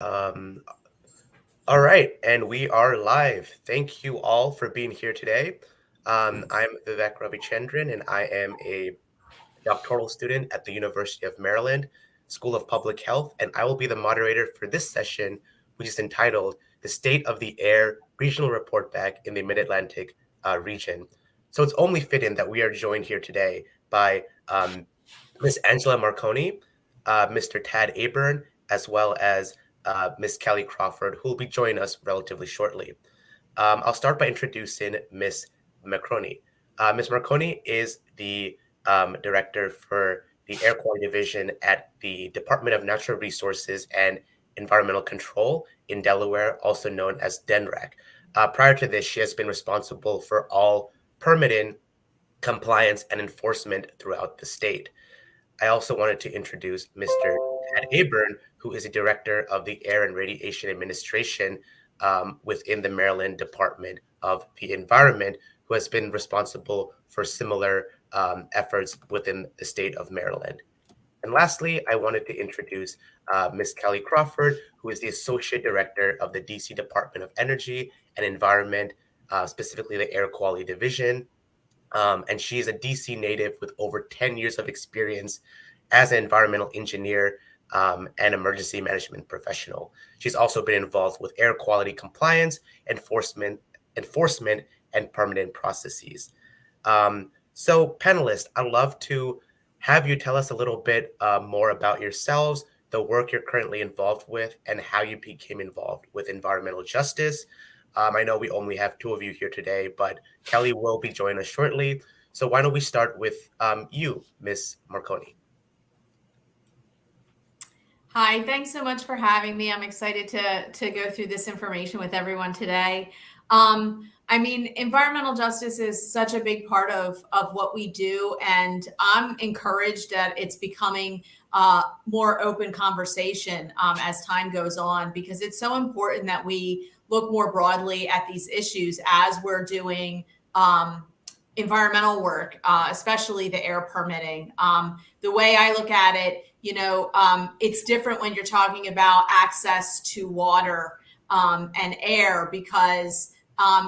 Um, all right, and we are live. Thank you all for being here today. I'm Vivek Ravichandran, and I am a doctoral student at the University of Maryland School of Public Health, and I will be the moderator for this session, which is entitled "The State of the Air Regional Report Back in the Mid-Atlantic Region." So it's only fitting that we are joined here today by Ms. Angela Marconi, Mr. Tad Aburn, as well as Ms. Kelly Crawford, who will be joining us relatively shortly. I'll start by introducing Ms. Marconi. Ms. Marconi is the director for the Air Quality Division at the Department of Natural Resources and Environmental Control in Delaware, also known as DENRAC. Prior to this, she has been responsible for all permitting, compliance, and enforcement throughout the state. I also wanted to introduce Mr. Tad Aburn, who is a director of the Air and Radiation Administration within the Maryland Department of the Environment, who has been responsible for similar efforts within the state of Maryland. And lastly, I wanted to introduce Ms. Kelly Crawford, who is the Associate Director of the DC Department of Energy and Environment, specifically the Air Quality Division. And she is a DC native with over 10 years of experience as an environmental engineer and emergency management professional. She's also been involved with air quality compliance, enforcement, and permanent processes. So, panelists, I'd love to have you tell us a little bit more about yourselves, the work you're currently involved with, and how you became involved with environmental justice. I know we only have two of you here today, but Kelly will be joining us shortly. So why don't we start with you, Ms. Marconi? Hi, thanks so much for having me. I'm excited to go through this information with everyone today. Environmental justice is such a big part of what we do, and I'm encouraged that it's becoming more open conversation as time goes on, because it's so important that we look more broadly at these issues as we're doing environmental work, especially the air permitting. The way I look at it, it's different when you're talking about access to water and air, because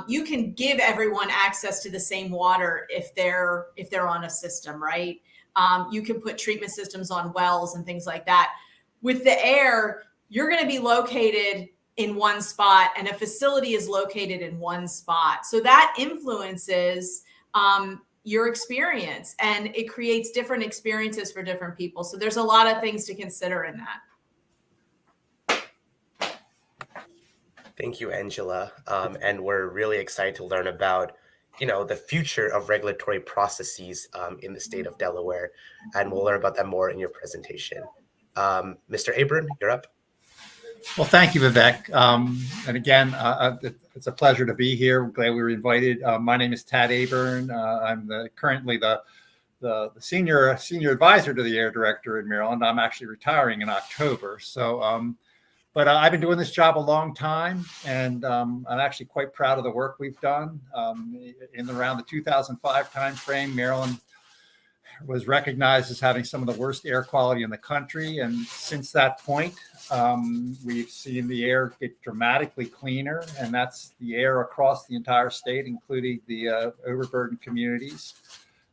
you can give everyone access to the same water if they're on a system, right? You can put treatment systems on wells and things like that. With the air, you're going to be located in one spot, and a facility is located in one spot. So that influences your experience, and it creates different experiences for different people. So there's a lot of things to consider in that. Thank you, Angela. And we're really excited to learn about, the future of regulatory processes in the state of Delaware. And we'll learn about that more in your presentation. Mr. Aburn, you're up. Well, thank you, Vivek. And again, it's a pleasure to be here. We're glad we were invited. My name is Tad Aburn. I'm currently the senior advisor to the air director in Maryland. I'm actually retiring in October. So, but I've been doing this job a long time, and I'm actually quite proud of the work we've done. In around the 2005 timeframe, Maryland was recognized as having some of the worst air quality in the country. And since that point, we've seen the air get dramatically cleaner, and that's the air across the entire state, including the overburdened communities.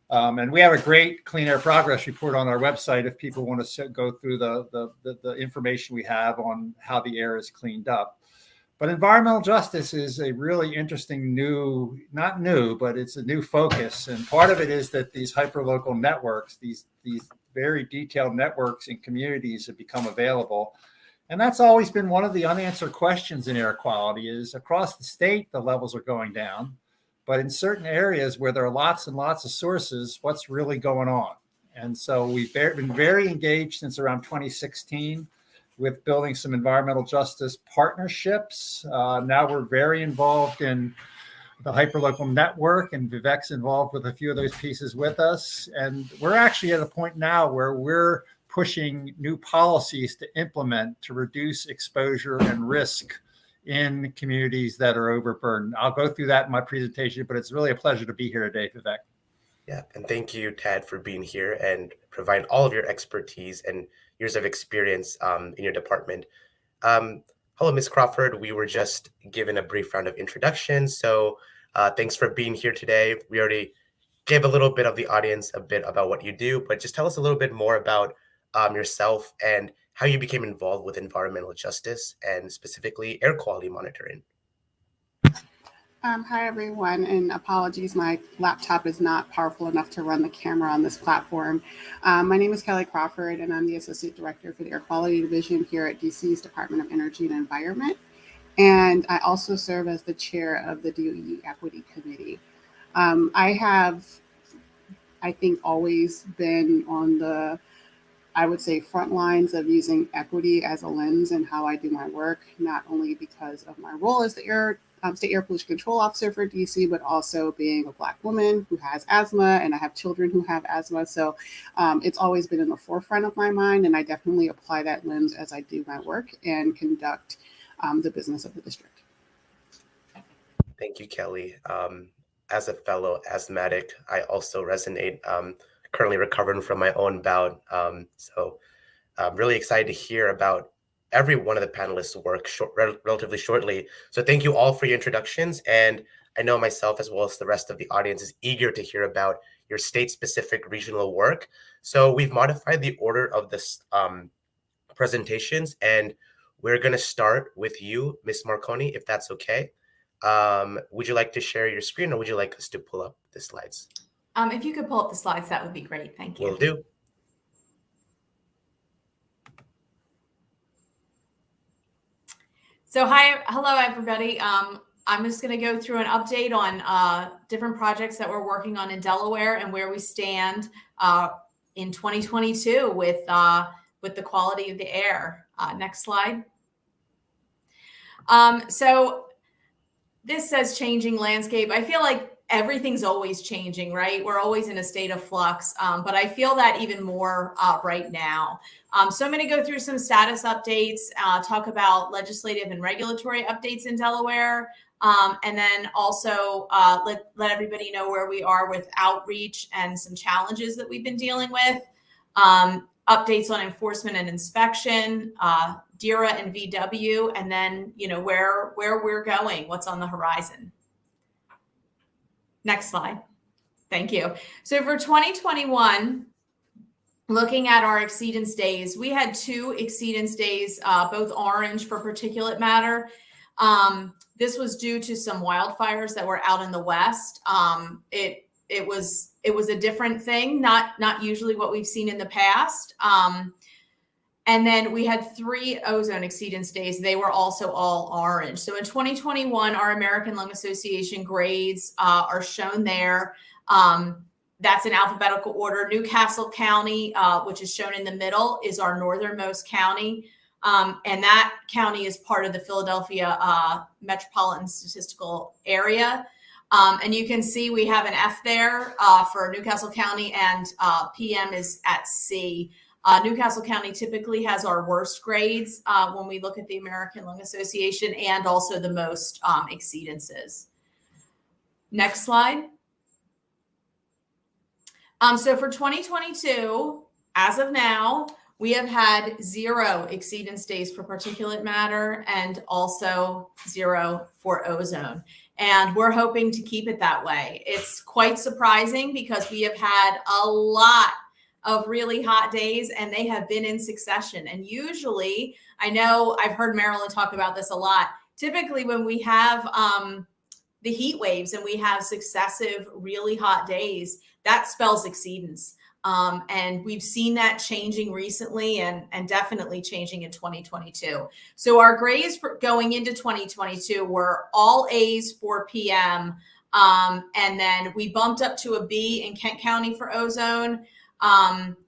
And we have a great clean air progress report on our website if people want to go through the information we have on how the air is cleaned up. But environmental justice is a really interesting not new, but it's a new focus. And part of it is that these hyperlocal networks, these very detailed networks in communities have become available. And that's always been one of the unanswered questions in air quality is across the state, the levels are going down. But in certain areas where there are lots and lots of sources, what's really going on? And so we've been very engaged since around 2016 with building some environmental justice partnerships. Now we're very involved in the hyperlocal network, and Vivek's involved with a few of those pieces with us. And we're actually at a point now where we're pushing new policies to implement to reduce exposure and risk in communities that are overburdened. I'll go through that in my presentation, but it's really a pleasure to be here today, Vivek. Yeah, and thank you, Tad, for being here and providing all of your expertise and years of experience in your department. Hello, Ms. Crawford. We were just given a brief round of introductions, so thanks for being here today. We already gave a little bit of the audience a bit about what you do, but just tell us a little bit more about yourself and how you became involved with environmental justice and specifically air quality monitoring. Hi, everyone, and apologies, my laptop is not powerful enough to run the camera on this platform. My name is Kelly Crawford, and I'm the Associate Director for the Air Quality Division here at DC's Department of Energy and Environment. And I also serve as the chair of the DOE Equity Committee. I have, I think, always been on the, I would say, front lines of using equity as a lens in how I do my work, not only because of my role as the State Air Pollution Control Officer for DC, but also being a Black woman who has asthma, and I have children who have asthma. So it's always been in the forefront of my mind, and I definitely apply that lens as I do my work and conduct the business of the district. Thank you, Kelly. As a fellow asthmatic, I also resonate. Currently recovering from my own bout. So I'm really excited to hear about every one of the panelists' work relatively shortly. So thank you all for your introductions. And I know myself, as well as the rest of the audience, is eager to hear about your state-specific regional work. So we've modified the order of this presentations, and we're going to start with you, Ms. Marconi, if that's okay. Would you like to share your screen, or would you like us to pull up the slides? If you could pull up the slides, that would be great. Thank you. Will do. So hello, everybody. I'm just going to go through an update on different projects that we're working on in Delaware and where we stand in 2022 with the quality of the air. Next slide. So this says changing landscape. I feel like everything's always changing, right? We're always in a state of flux, but I feel that even more right now. So I'm going to go through some status updates, talk about legislative and regulatory updates in Delaware, and then also let everybody know where we are with outreach and some challenges that we've been dealing with, updates on enforcement and inspection, DERA and VW, and then where we're going, what's on the horizon. Next slide. Thank you. So for 2021, looking at our exceedance days, we had 2 exceedance days, both orange for particulate matter. This was due to some wildfires that were out in the West. It was a different thing, not usually what we've seen in the past. And then we had 3 ozone exceedance days. They were also all orange. So in 2021, our American Lung Association grades are shown there. That's in alphabetical order. Newcastle County, which is shown in the middle, is our northernmost county. And that county is part of the Philadelphia Metropolitan Statistical Area. And you can see we have an F there for Newcastle County, and PM is at C. Newcastle County typically has our worst grades when we look at the American Lung Association, and also the most exceedances. Next slide. So for 2022, as of now, we have had 0 exceedance days for particulate matter and also 0 for ozone. And we're hoping to keep it that way. It's quite surprising because we have had a lot of really hot days, and they have been in succession. And usually, I know I've heard Marilyn talk about this a lot. Typically, when we have the heat waves and we have successive really hot days, that spells exceedance. And we've seen that changing recently, and definitely changing in 2022. So our grades for going into 2022 were all A's for PM. And then we bumped up to a B in Kent County for ozone,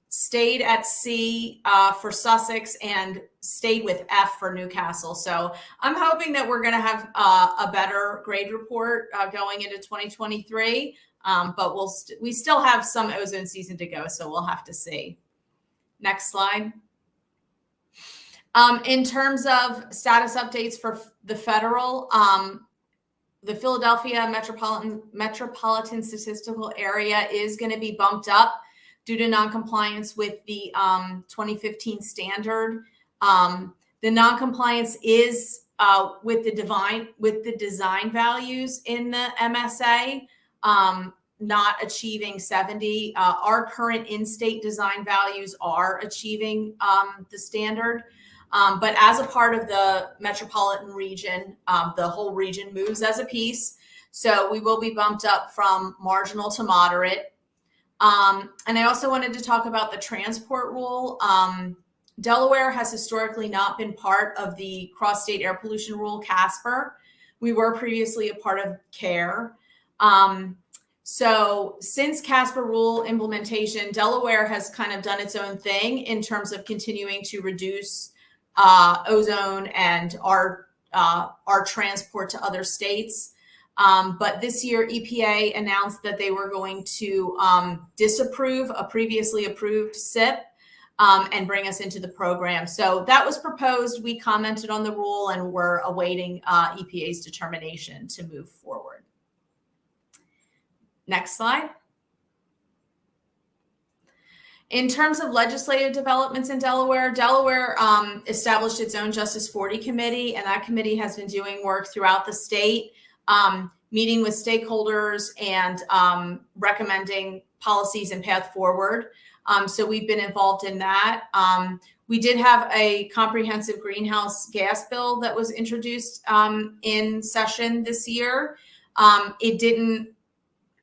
stayed at C for Sussex, and stayed with F for Newcastle. So I'm hoping that we're going to have a better grade report going into 2023. But we still have some ozone season to go, so we'll have to see. Next slide. In terms of status updates for the federal, the Philadelphia Metropolitan Statistical Area is going to be bumped up due to noncompliance with the 2015 standard. The noncompliance is with the design values in the MSA, not achieving 70. Our current in-state design values are achieving the standard. But as a part of the metropolitan region, the whole region moves as a piece. So we will be bumped up from marginal to moderate. And I also wanted to talk about the transport rule. Delaware has historically not been part of the cross-state air pollution rule, CASPER. We were previously a part of CARE. So since CASPER rule implementation, Delaware has kind of done its own thing in terms of continuing to reduce ozone and our transport to other states. But this year, EPA announced that they were going to disapprove a previously approved SIP and bring us into the program. So that was proposed. We commented on the rule and we're awaiting EPA's determination to move forward. Next slide. In terms of legislative developments in Delaware, Delaware established its own Justice 40 committee, and that committee has been doing work throughout the state, meeting with stakeholders and recommending policies and path forward. So we've been involved in that. We did have a comprehensive greenhouse gas bill that was introduced in session this year. It didn't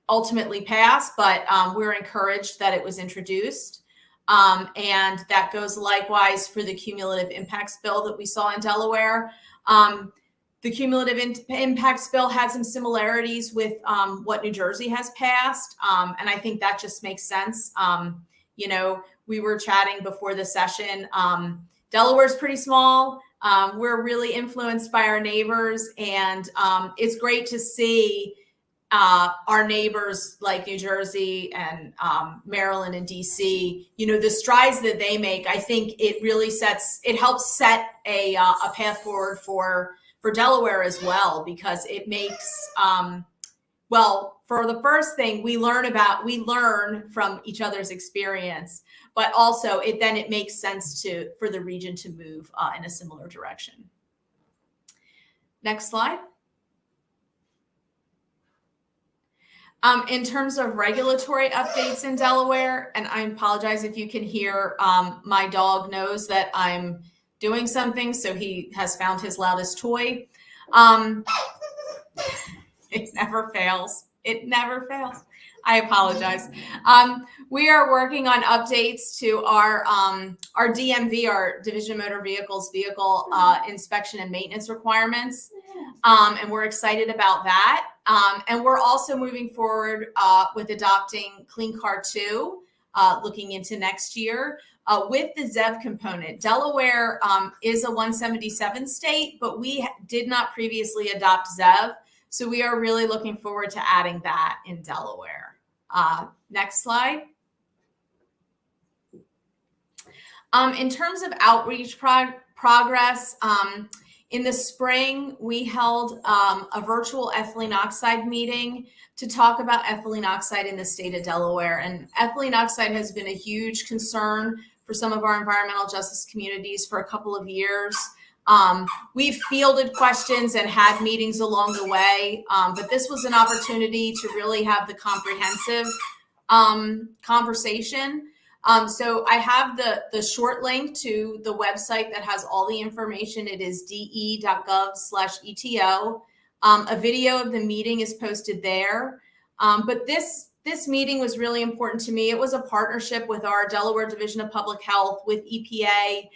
ultimately pass, but we're encouraged that it was introduced. And that goes likewise for the cumulative impacts bill that we saw in Delaware. The cumulative impacts bill had some similarities with what New Jersey has passed. And I think that just makes sense. You know, we were chatting before the session. Delaware's pretty small. We're really influenced by our neighbors. And it's great to see our neighbors like New Jersey and Maryland and DC, you know, the strides that they make. I think it really helps set a path forward for Delaware as well, because it makes, well, for the first thing, we learn from each other's experience, but also it makes sense for the region to move in a similar direction. Next slide. In terms of regulatory updates in Delaware, and I apologize if you can hear, my dog knows that I'm doing something, so he has found his loudest toy. It never fails. It never fails. I apologize. We are working on updates to our DMV, our Division of Motor Vehicles vehicle inspection and maintenance requirements. And we're excited about that. And we're also moving forward with adopting Clean Car 2, looking into next year with the ZEV component. Delaware is a 177 state, but we did not previously adopt ZEV. So we are really looking forward to adding that in Delaware. Next slide. In terms of outreach progress, in the spring, we held a virtual ethylene oxide meeting to talk about ethylene oxide in the state of Delaware. And ethylene oxide has been a huge concern for some of our environmental justice communities for a couple of years. We've fielded questions and had meetings along the way, but this was an opportunity to really have the comprehensive conversation. So I have the short link to the website that has all the information. It is de.gov/ETO. A video of the meeting is posted there. But this meeting was really important to me. It was a partnership with our Delaware Division of Public Health, with EPA,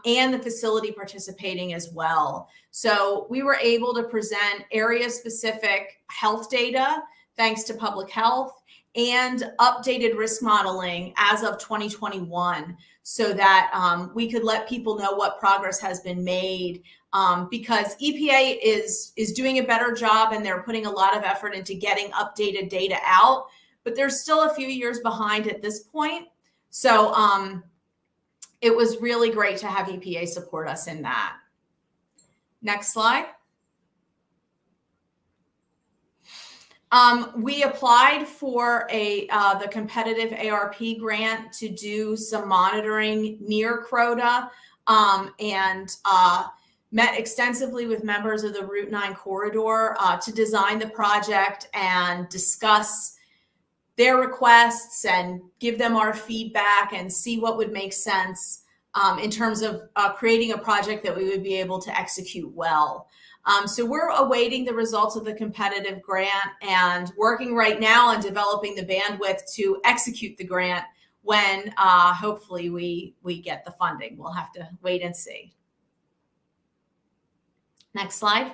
and the facility participating as well. So we were able to present area-specific health data, thanks to public health, and updated risk modeling as of 2021, so that we could let people know what progress has been made, because EPA is doing a better job and they're putting a lot of effort into getting updated data out, but they're still a few years behind at this point. So it was really great to have EPA support us in that. Next slide. We applied for the competitive ARP grant to do some monitoring near CROTA and met extensively with members of the Route 9 corridor to design the project and discuss their requests and give them our feedback and see what would make sense in terms of creating a project that we would be able to execute well. So we're awaiting the results of the competitive grant and working right now on developing the bandwidth to execute the grant when hopefully we get the funding. We'll have to wait and see. Next slide.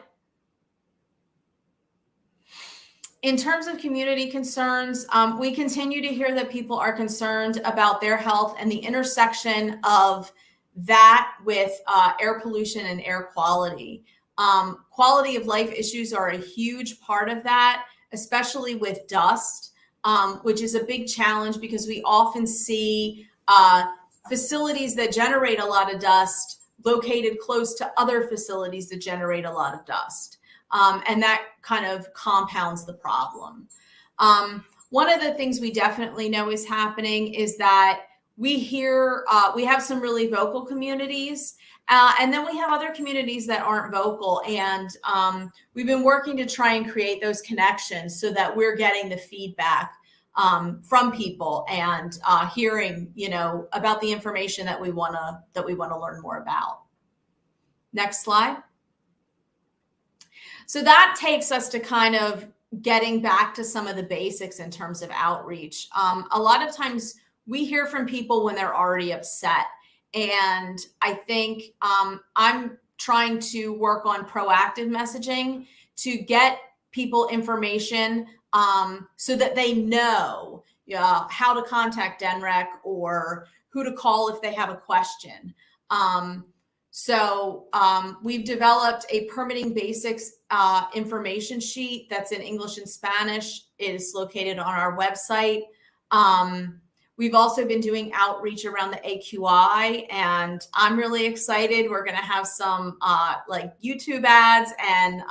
In terms of community concerns, we continue to hear that people are concerned about their health and the intersection of that with air pollution and air quality. Quality of life issues are a huge part of that, especially with dust, which is a big challenge because we often see facilities that generate a lot of dust located close to other facilities that generate a lot of dust. And that kind of compounds the problem. One of the things we definitely know is happening is that we hear, we have some really vocal communities, and then we have other communities that aren't vocal. And we've been working to try and create those connections so that we're getting the feedback from people and hearing, about the information that we want to learn more about. Next slide. So that takes us to kind of getting back to some of the basics in terms of outreach. A lot of times we hear from people when they're already upset. And I think I'm trying to work on proactive messaging to get people information so that they know how to contact DNREC or who to call if they have a question. So we've developed a permitting basics information sheet that's in English and Spanish. It is located on our website. We've also been doing outreach around the AQI, and I'm really excited. We're going to have some like YouTube ads and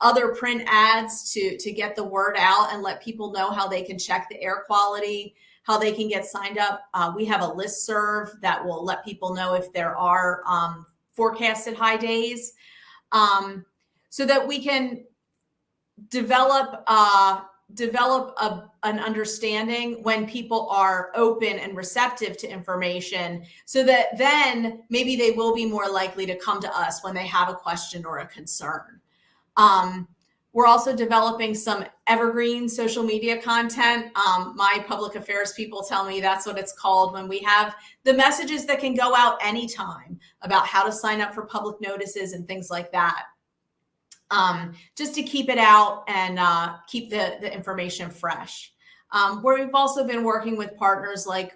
other print ads to get the word out and let people know how they can check the air quality, how they can get signed up. We have a listserv that will let people know if there are forecasted high days, so that we can develop an understanding when people are open and receptive to information, so that then maybe they will be more likely to come to us when they have a question or a concern. We're also developing some evergreen social media content. My public affairs people tell me that's what it's called, when we have the messages that can go out anytime about how to sign up for public notices and things like that. Just to keep it out and keep the information fresh. Where we've also been working with partners like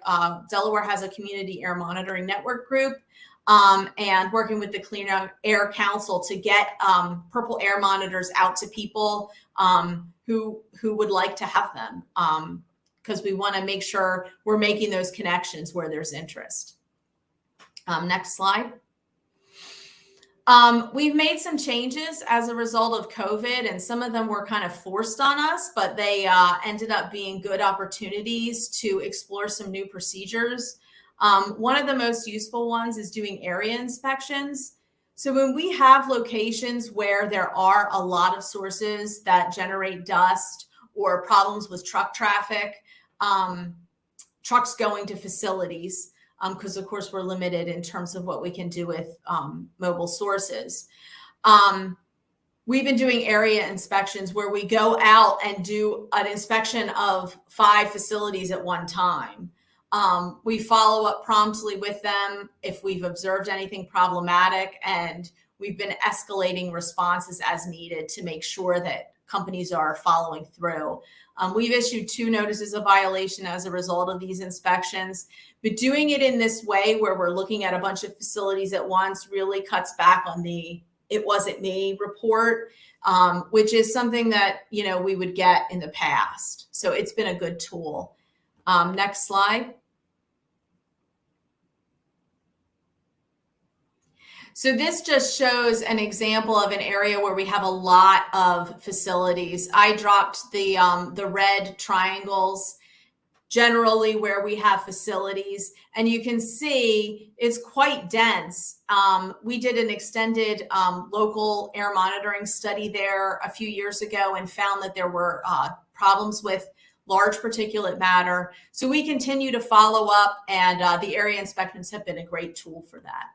Delaware has a community air monitoring network group, and working with the Clean Air Council to get purple air monitors out to people who would like to have them, because we want to make sure we're making those connections where there's interest. Next slide. We've made some changes as a result of COVID, and some of them were kind of forced on us, but they ended up being good opportunities to explore some new procedures. One of the most useful ones is doing area inspections. So when we have locations where there are a lot of sources that generate dust or problems with truck traffic, trucks going to facilities, because of course we're limited in terms of what we can do with mobile sources. We've been doing area inspections where we go out and do an inspection of 5 facilities at one time. We follow up promptly with them if we've observed anything problematic, and we've been escalating responses as needed to make sure that companies are following through. We've issued 2 notices of violation as a result of these inspections, but doing it in this way where we're looking at a bunch of facilities at once really cuts back on the "it wasn't me" report, which is something that we would get in the past. So it's been a good tool. Next slide. So this just shows an example of an area where we have a lot of facilities. I dropped the red triangles generally where we have facilities. And you can see it's quite dense. We did an extended local air monitoring study there a few years ago and found that there were problems with large particulate matter. So we continue to follow up, and the area inspections have been a great tool for that.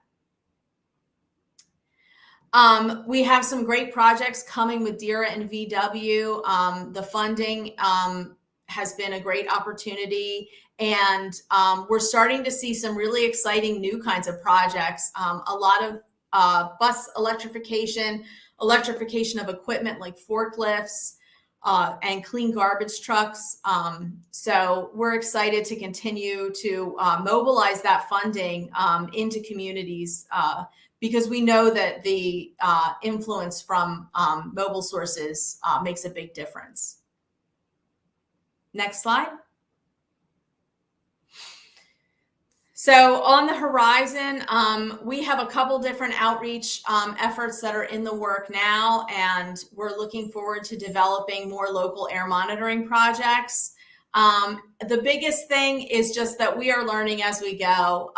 We have some great projects coming with DERA and VW. The funding has been a great opportunity, and we're starting to see some really exciting new kinds of projects. A lot of bus electrification of equipment like forklifts, and clean garbage trucks. So we're excited to continue to mobilize that funding into communities because we know that the influence from mobile sources makes a big difference. Next slide. So on the horizon, we have a couple different outreach efforts that are in the work now, and we're looking forward to developing more local air monitoring projects. The biggest thing is just that we are learning as we go.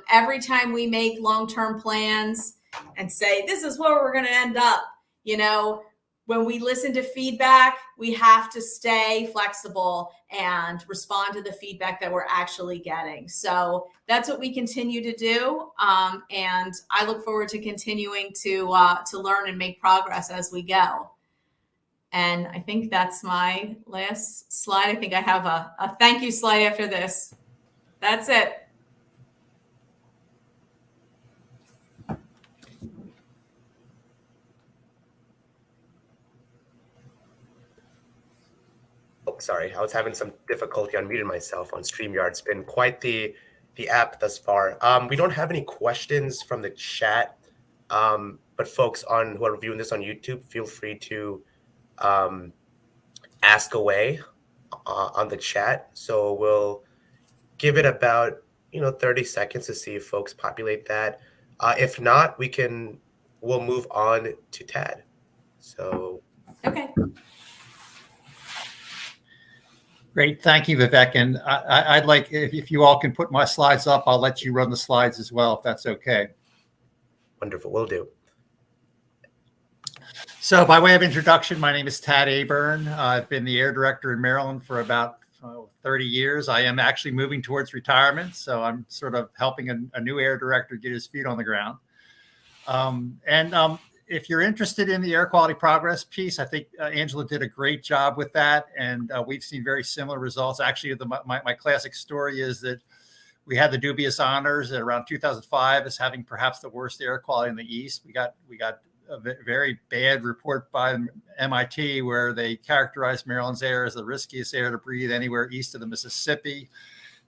Every time we make long-term plans and say, this is where we're going to end up, you know, when we listen to feedback, we have to stay flexible and respond to the feedback that we're actually getting. So that's what we continue to do. And I look forward to continuing to learn and make progress as we go. And I think that's my last slide. I think I have a thank you slide after this. That's it. Oh, sorry, I was having some difficulty unmuting myself on StreamYard. It's been quite the app thus far. We don't have any questions from the chat, but folks who are viewing this on YouTube, feel free to ask away on the chat. So we'll give it about 30 seconds to see if folks populate that. If not, we'll move on to Tad. So okay. Great. Thank you, Vivek. And I'd like, if you all can put my slides up, I'll let you run the slides as well, if that's okay. Wonderful. Will do. So by way of introduction, my name is Tad Aburn. I've been the air director in Maryland for about 30 years. I am actually moving towards retirement, so I'm sort of helping a new air director get his feet on the ground. If you're interested in the air quality progress piece, I think Angela did a great job with that, and we've seen very similar results. Actually, my classic story is that we had the dubious honors at around 2005 as having perhaps the worst air quality in the East. We got a very bad report by MIT where they characterized Maryland's air as the riskiest air to breathe anywhere east of the Mississippi.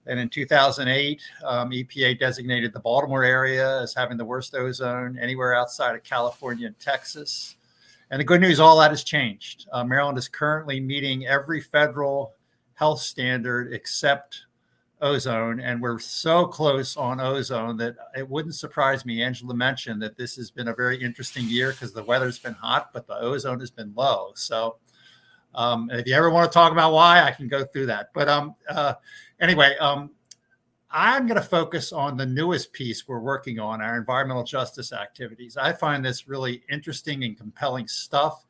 And in 2008, EPA designated the Baltimore area as having the worst ozone anywhere outside of California and Texas. And the good news, all that has changed. Maryland is currently meeting every federal health standard except ozone. And we're so close on ozone that it wouldn't surprise me. Angela mentioned that this has been a very interesting year because the weather's been hot, but the ozone has been low. So if you ever want to talk about why, I can go through that. But anyway, I'm going to focus on the newest piece we're working on, our environmental justice activities. I find this really interesting and compelling stuff.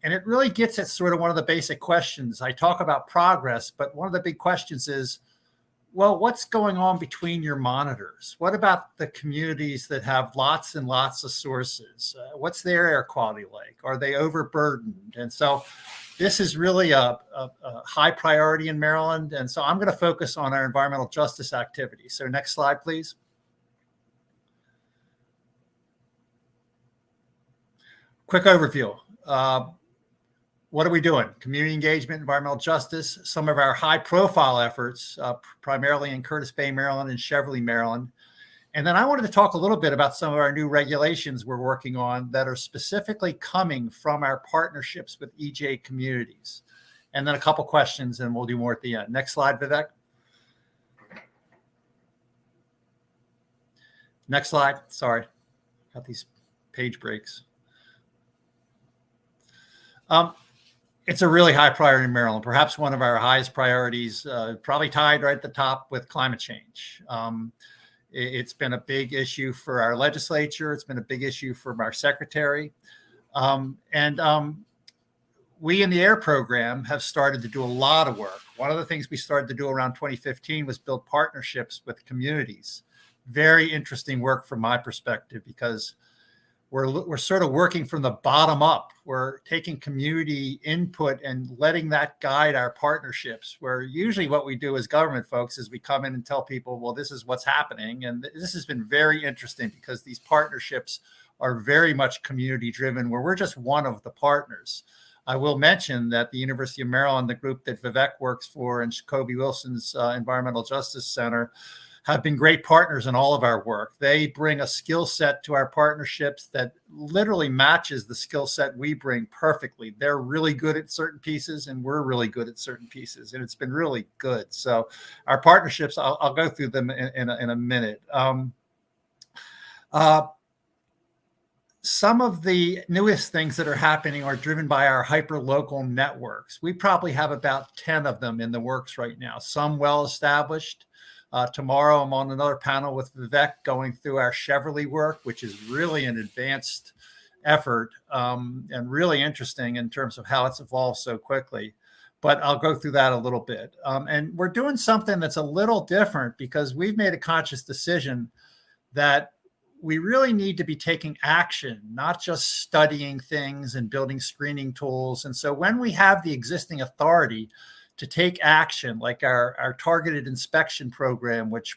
And it really gets at sort of one of the basic questions. I talk about progress, but one of the big questions is, well, what's going on between your monitors? What about the communities that have lots and lots of sources? What's their air quality like? Are they overburdened? And so this is really a high priority in Maryland. And so I'm going to focus on our environmental justice activities. So next slide, please. Quick overview. What are we doing? Community engagement, environmental justice, some of our high profile efforts, primarily in Curtis Bay, Maryland and Cheverly, Maryland. And then I wanted to talk a little bit about some of our new regulations we're working on that are specifically coming from our partnerships with EJ communities. And then a couple questions and we'll do more at the end. Next slide, Vivek. Next slide. Sorry, got these page breaks. It's a really high priority in Maryland, perhaps one of our highest priorities, probably tied right at the top with climate change. It's been a big issue for our legislature. It's been a big issue for our secretary. And we in the AIR program have started to do a lot of work. One of the things we started to do around 2015 was build partnerships with communities. Very interesting work from my perspective, because we're sort of working from the bottom up. We're taking community input and letting that guide our partnerships, where usually what we do as government folks is we come in and tell people, well, this is what's happening. And this has been very interesting because these partnerships are very much community driven, where we're just one of the partners. I will mention that the University of Maryland, the group that Vivek works for, and Kobe Wilson's Environmental Justice Center have been great partners in all of our work. They bring a skill set to our partnerships that literally matches the skill set we bring perfectly. They're really good at certain pieces and we're really good at certain pieces. And it's been really good. So our partnerships, I'll go through them in a minute. Some of the newest things that are happening are driven by our hyperlocal networks. We probably have about 10 of them in the works right now, some well-established. Tomorrow, I'm on another panel with Vivek going through our Chevrolet work, which is really an advanced effort and really interesting in terms of how it's evolved so quickly. But I'll go through that a little bit. And we're doing something that's a little different because we've made a conscious decision that we really need to be taking action, not just studying things and building screening tools. And so when we have the existing authority to take action, like our targeted inspection program, which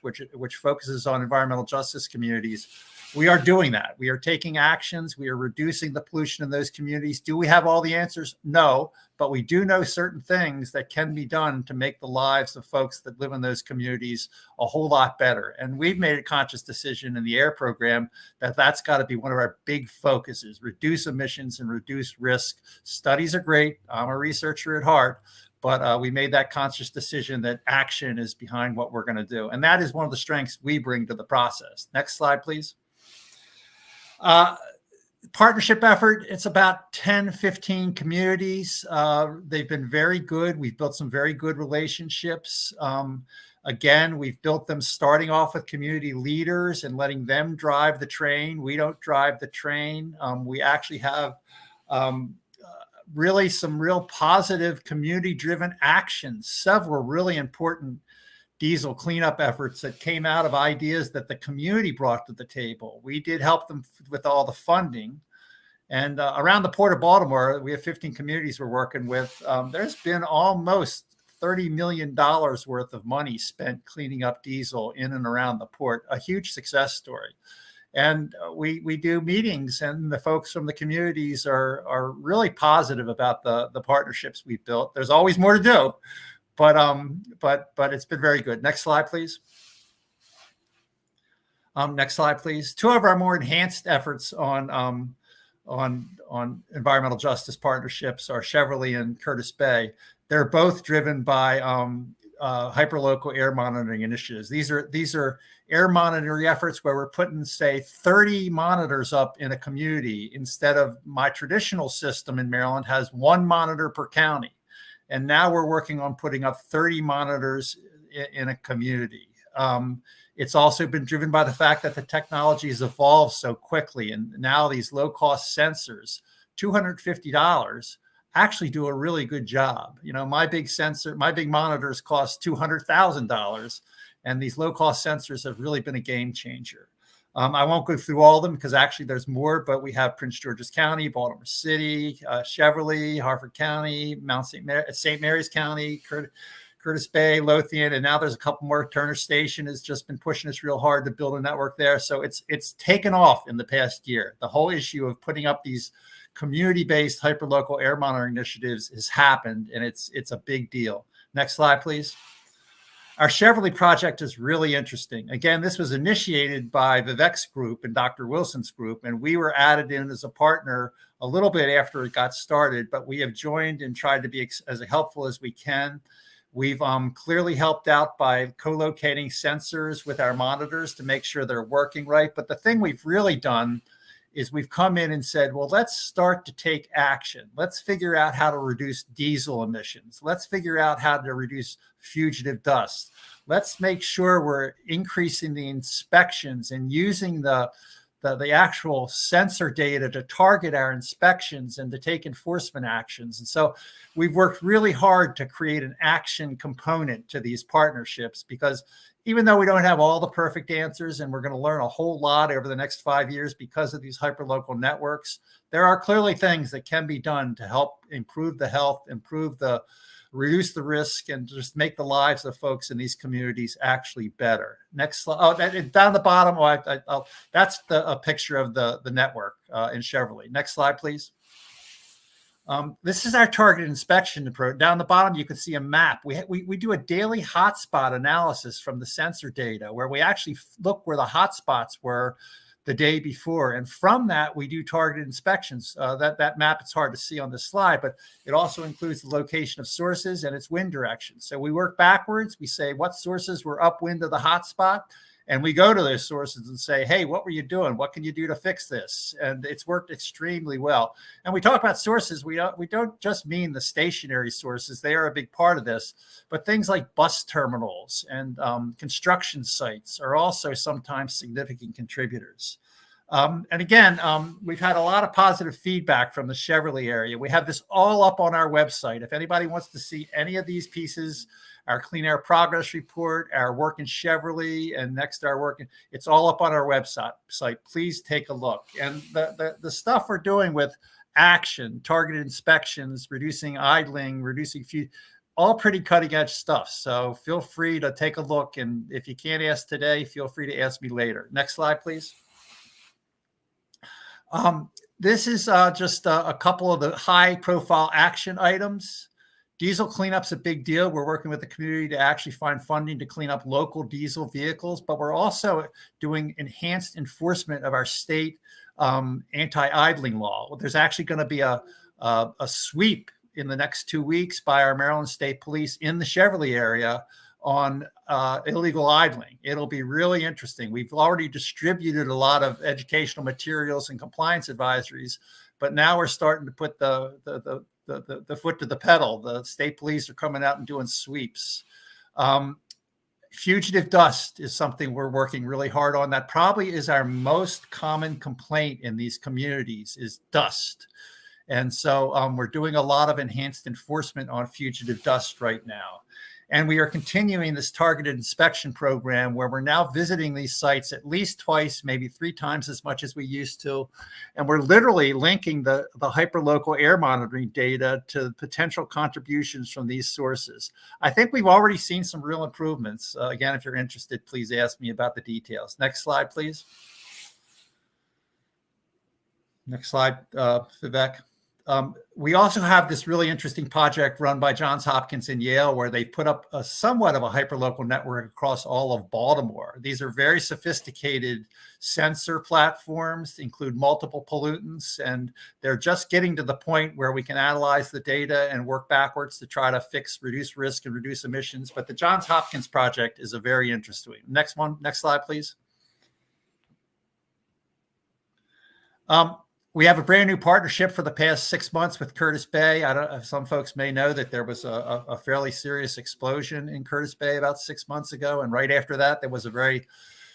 focuses on environmental justice communities, we are doing that. We are taking actions. We are reducing the pollution in those communities. Do we have all the answers? No, but we do know certain things that can be done to make the lives of folks that live in those communities a whole lot better. And we've made a conscious decision in the AIR program that that's got to be one of our big focuses: reduce emissions and reduce risk. Studies are great. I'm a researcher at heart. But we made that conscious decision that action is behind what we're going to do. And that is one of the strengths we bring to the process. Next slide, please. Partnership effort, it's about 10, 15 communities. They've been very good. We've built some very good relationships. Again, we've built them starting off with community leaders and letting them drive the train. We don't drive the train. We actually have really some real positive community-driven actions, several really important diesel cleanup efforts that came out of ideas that the community brought to the table. We did help them with all the funding. And around the Port of Baltimore, we have 15 communities we're working with. There's been almost $30 million worth of money spent cleaning up diesel in and around the port, a huge success story. And we do meetings, and the folks from the communities are really positive about the partnerships we've built. There's always more to do, but it's been very good. Next slide, please. Next slide, please. Two of our more enhanced efforts on environmental justice partnerships are Chevrolet and Curtis Bay. They're both driven by hyperlocal air monitoring initiatives. These are air monitoring efforts where we're putting, say, 30 monitors up in a community instead of my traditional system in Maryland has 1 monitor per county. And now we're working on putting up 30 monitors in a community. It's also been driven by the fact that the technology has evolved so quickly. And now these low-cost sensors, $250, actually do a really good job. You know, my big monitors cost $200,000, and these low-cost sensors have really been a game changer. I won't go through all of them because actually there's more, but we have Prince George's County, Baltimore City, Chevrolet, Harford County, St. Mary's County, Curtis Bay, Lothian, and now there's a couple more. Turner Station has just been pushing us real hard to build a network there. So it's taken off in the past year. The whole issue of putting up these community-based hyperlocal air monitoring initiatives has happened, and it's a big deal. Next slide, please. Our Chevrolet project is really interesting. Again, this was initiated by Vivek's group and Dr. Wilson's group, and we were added in as a partner a little bit after it got started, but we have joined and tried to be as helpful as we can. We've clearly helped out by co-locating sensors with our monitors to make sure they're working right. But the thing we've really done is we've come in and said, well, let's start to take action. Let's figure out how to reduce diesel emissions. Let's figure out how to reduce fugitive dust. Let's make sure we're increasing the inspections and using the actual sensor data to target our inspections and to take enforcement actions. And so we've worked really hard to create an action component to these partnerships, because even though we don't have all the perfect answers, and we're going to learn a whole lot over the next 5 years because of these hyperlocal networks, there are clearly things that can be done to help improve the health, reduce the risk, and just make the lives of folks in these communities actually better. Next slide. Oh, down the bottom, that's a picture of the network in Chevrolet. Next slide, please. This is our targeted inspection approach. Down the bottom, you can see a map. We do a daily hotspot analysis from the sensor data, where we actually look where the hotspots were the day before. And from that, we do targeted inspections. That map, it's hard to see on this slide, but it also includes the location of sources and its wind direction. So we work backwards. We say what sources were upwind of the hotspot, and we go to those sources and say, hey, what were you doing? What can you do to fix this? And it's worked extremely well. And we talk about sources. We don't just mean the stationary sources. They are a big part of this, but things like bus terminals and construction sites are also sometimes significant contributors. And again, we've had a lot of positive feedback from the Chevrolet area. We have this all up on our website. If anybody wants to see any of these pieces, our Clean Air Progress Report, our work in Chevrolet, and next our work, it's all up on our website. Please take a look. And the stuff we're doing with action, targeted inspections, reducing idling, reducing fuel, all pretty cutting edge stuff. So feel free to take a look. And if you can't ask today, feel free to ask me later. Next slide, please. This is just a couple of the high profile action items. Diesel cleanup's a big deal. We're working with the community to actually find funding to clean up local diesel vehicles, but we're also doing enhanced enforcement of our state anti-idling law. There's actually going to be a sweep in the next 2 weeks by our Maryland State Police in the Chevrolet area on illegal idling. It'll be really interesting. We've already distributed a lot of educational materials and compliance advisories, but now we're starting to put the foot to the pedal. The state police are coming out and doing sweeps. Fugitive dust is something we're working really hard on. That probably is our most common complaint in these communities, is dust. And so we're doing a lot of enhanced enforcement on fugitive dust right now. And we are continuing this targeted inspection program, where we're now visiting these sites at least twice, maybe 3 times as much as we used to. And we're literally linking the hyperlocal air monitoring data to potential contributions from these sources. I think we've already seen some real improvements. Again, if you're interested, please ask me about the details. Next slide, please. Next slide, Vivek. We also have this really interesting project run by Johns Hopkins and Yale, where they put up somewhat of a hyperlocal network across all of Baltimore. These are very sophisticated sensor platforms, include multiple pollutants, and they're just getting to the point where we can analyze the data and work backwards to try to reduce risk and reduce emissions. But the Johns Hopkins project is a very interesting. Next slide, please. We have a brand new partnership for the past 6 months with Curtis Bay. Some folks may know that there was a fairly serious explosion in Curtis Bay about 6 months ago. And right after that, there was a very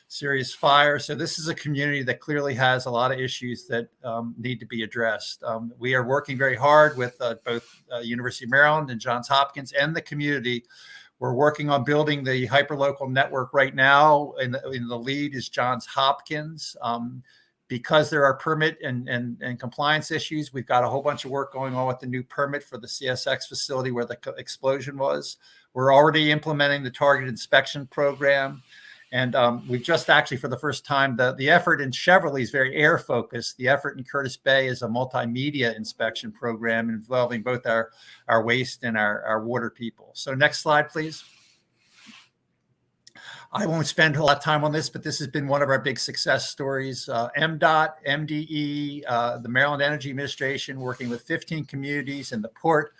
serious fire. So this is a community that clearly has a lot of issues that need to be addressed. We are working very hard with both University of Maryland and Johns Hopkins and the community. We're working on building the hyperlocal network right now. In the lead is Johns Hopkins. Because there are permit and compliance issues, we've got a whole bunch of work going on with the new permit for the CSX facility where the explosion was. We're already implementing the targeted inspection program. And we've just actually, for the first time, the effort in Chevrolet is very air focused. The effort in Curtis Bay is a multimedia inspection program involving both our waste and our water people. So next slide, please. I won't spend a lot of time on this, but this has been one of our big success stories. MDOT, MDE, the Maryland Energy Administration, working with 15 communities in the port.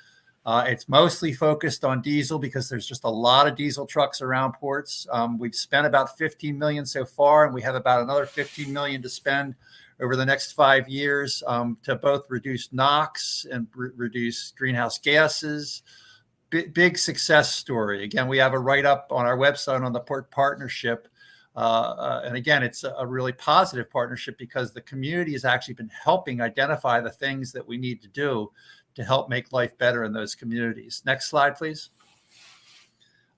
It's mostly focused on diesel because there's just a lot of diesel trucks around ports. We've spent about $15 million so far, and we have about another $15 million to spend over the next 5 years to both reduce NOx and reduce greenhouse gases. Big success story. Again, we have a write-up on our website on the partnership. And again, it's a really positive partnership because the community has actually been helping identify the things that we need to do to help make life better in those communities. Next slide, please.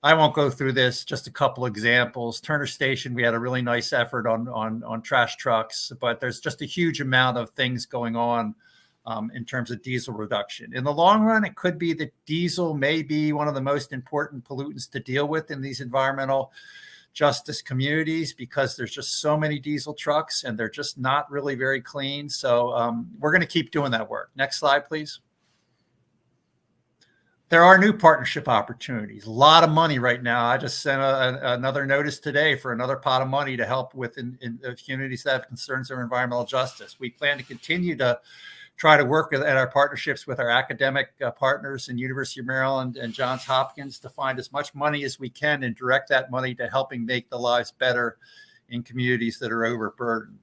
I won't go through this, just a couple examples. Turner Station, we had a really nice effort on trash trucks, but there's just a huge amount of things going on in terms of diesel reduction. In the long run, it could be that diesel may be one of the most important pollutants to deal with in these environmental justice communities because there's just so many diesel trucks and they're just not really very clean. So we're going to keep doing that work. Next slide, please. There are new partnership opportunities, a lot of money right now. I just sent another notice today for another pot of money to help with in communities that have concerns over environmental justice. We plan to continue to try to work at our partnerships with our academic partners in University of Maryland and Johns Hopkins to find as much money as we can and direct that money to helping make the lives better in communities that are overburdened.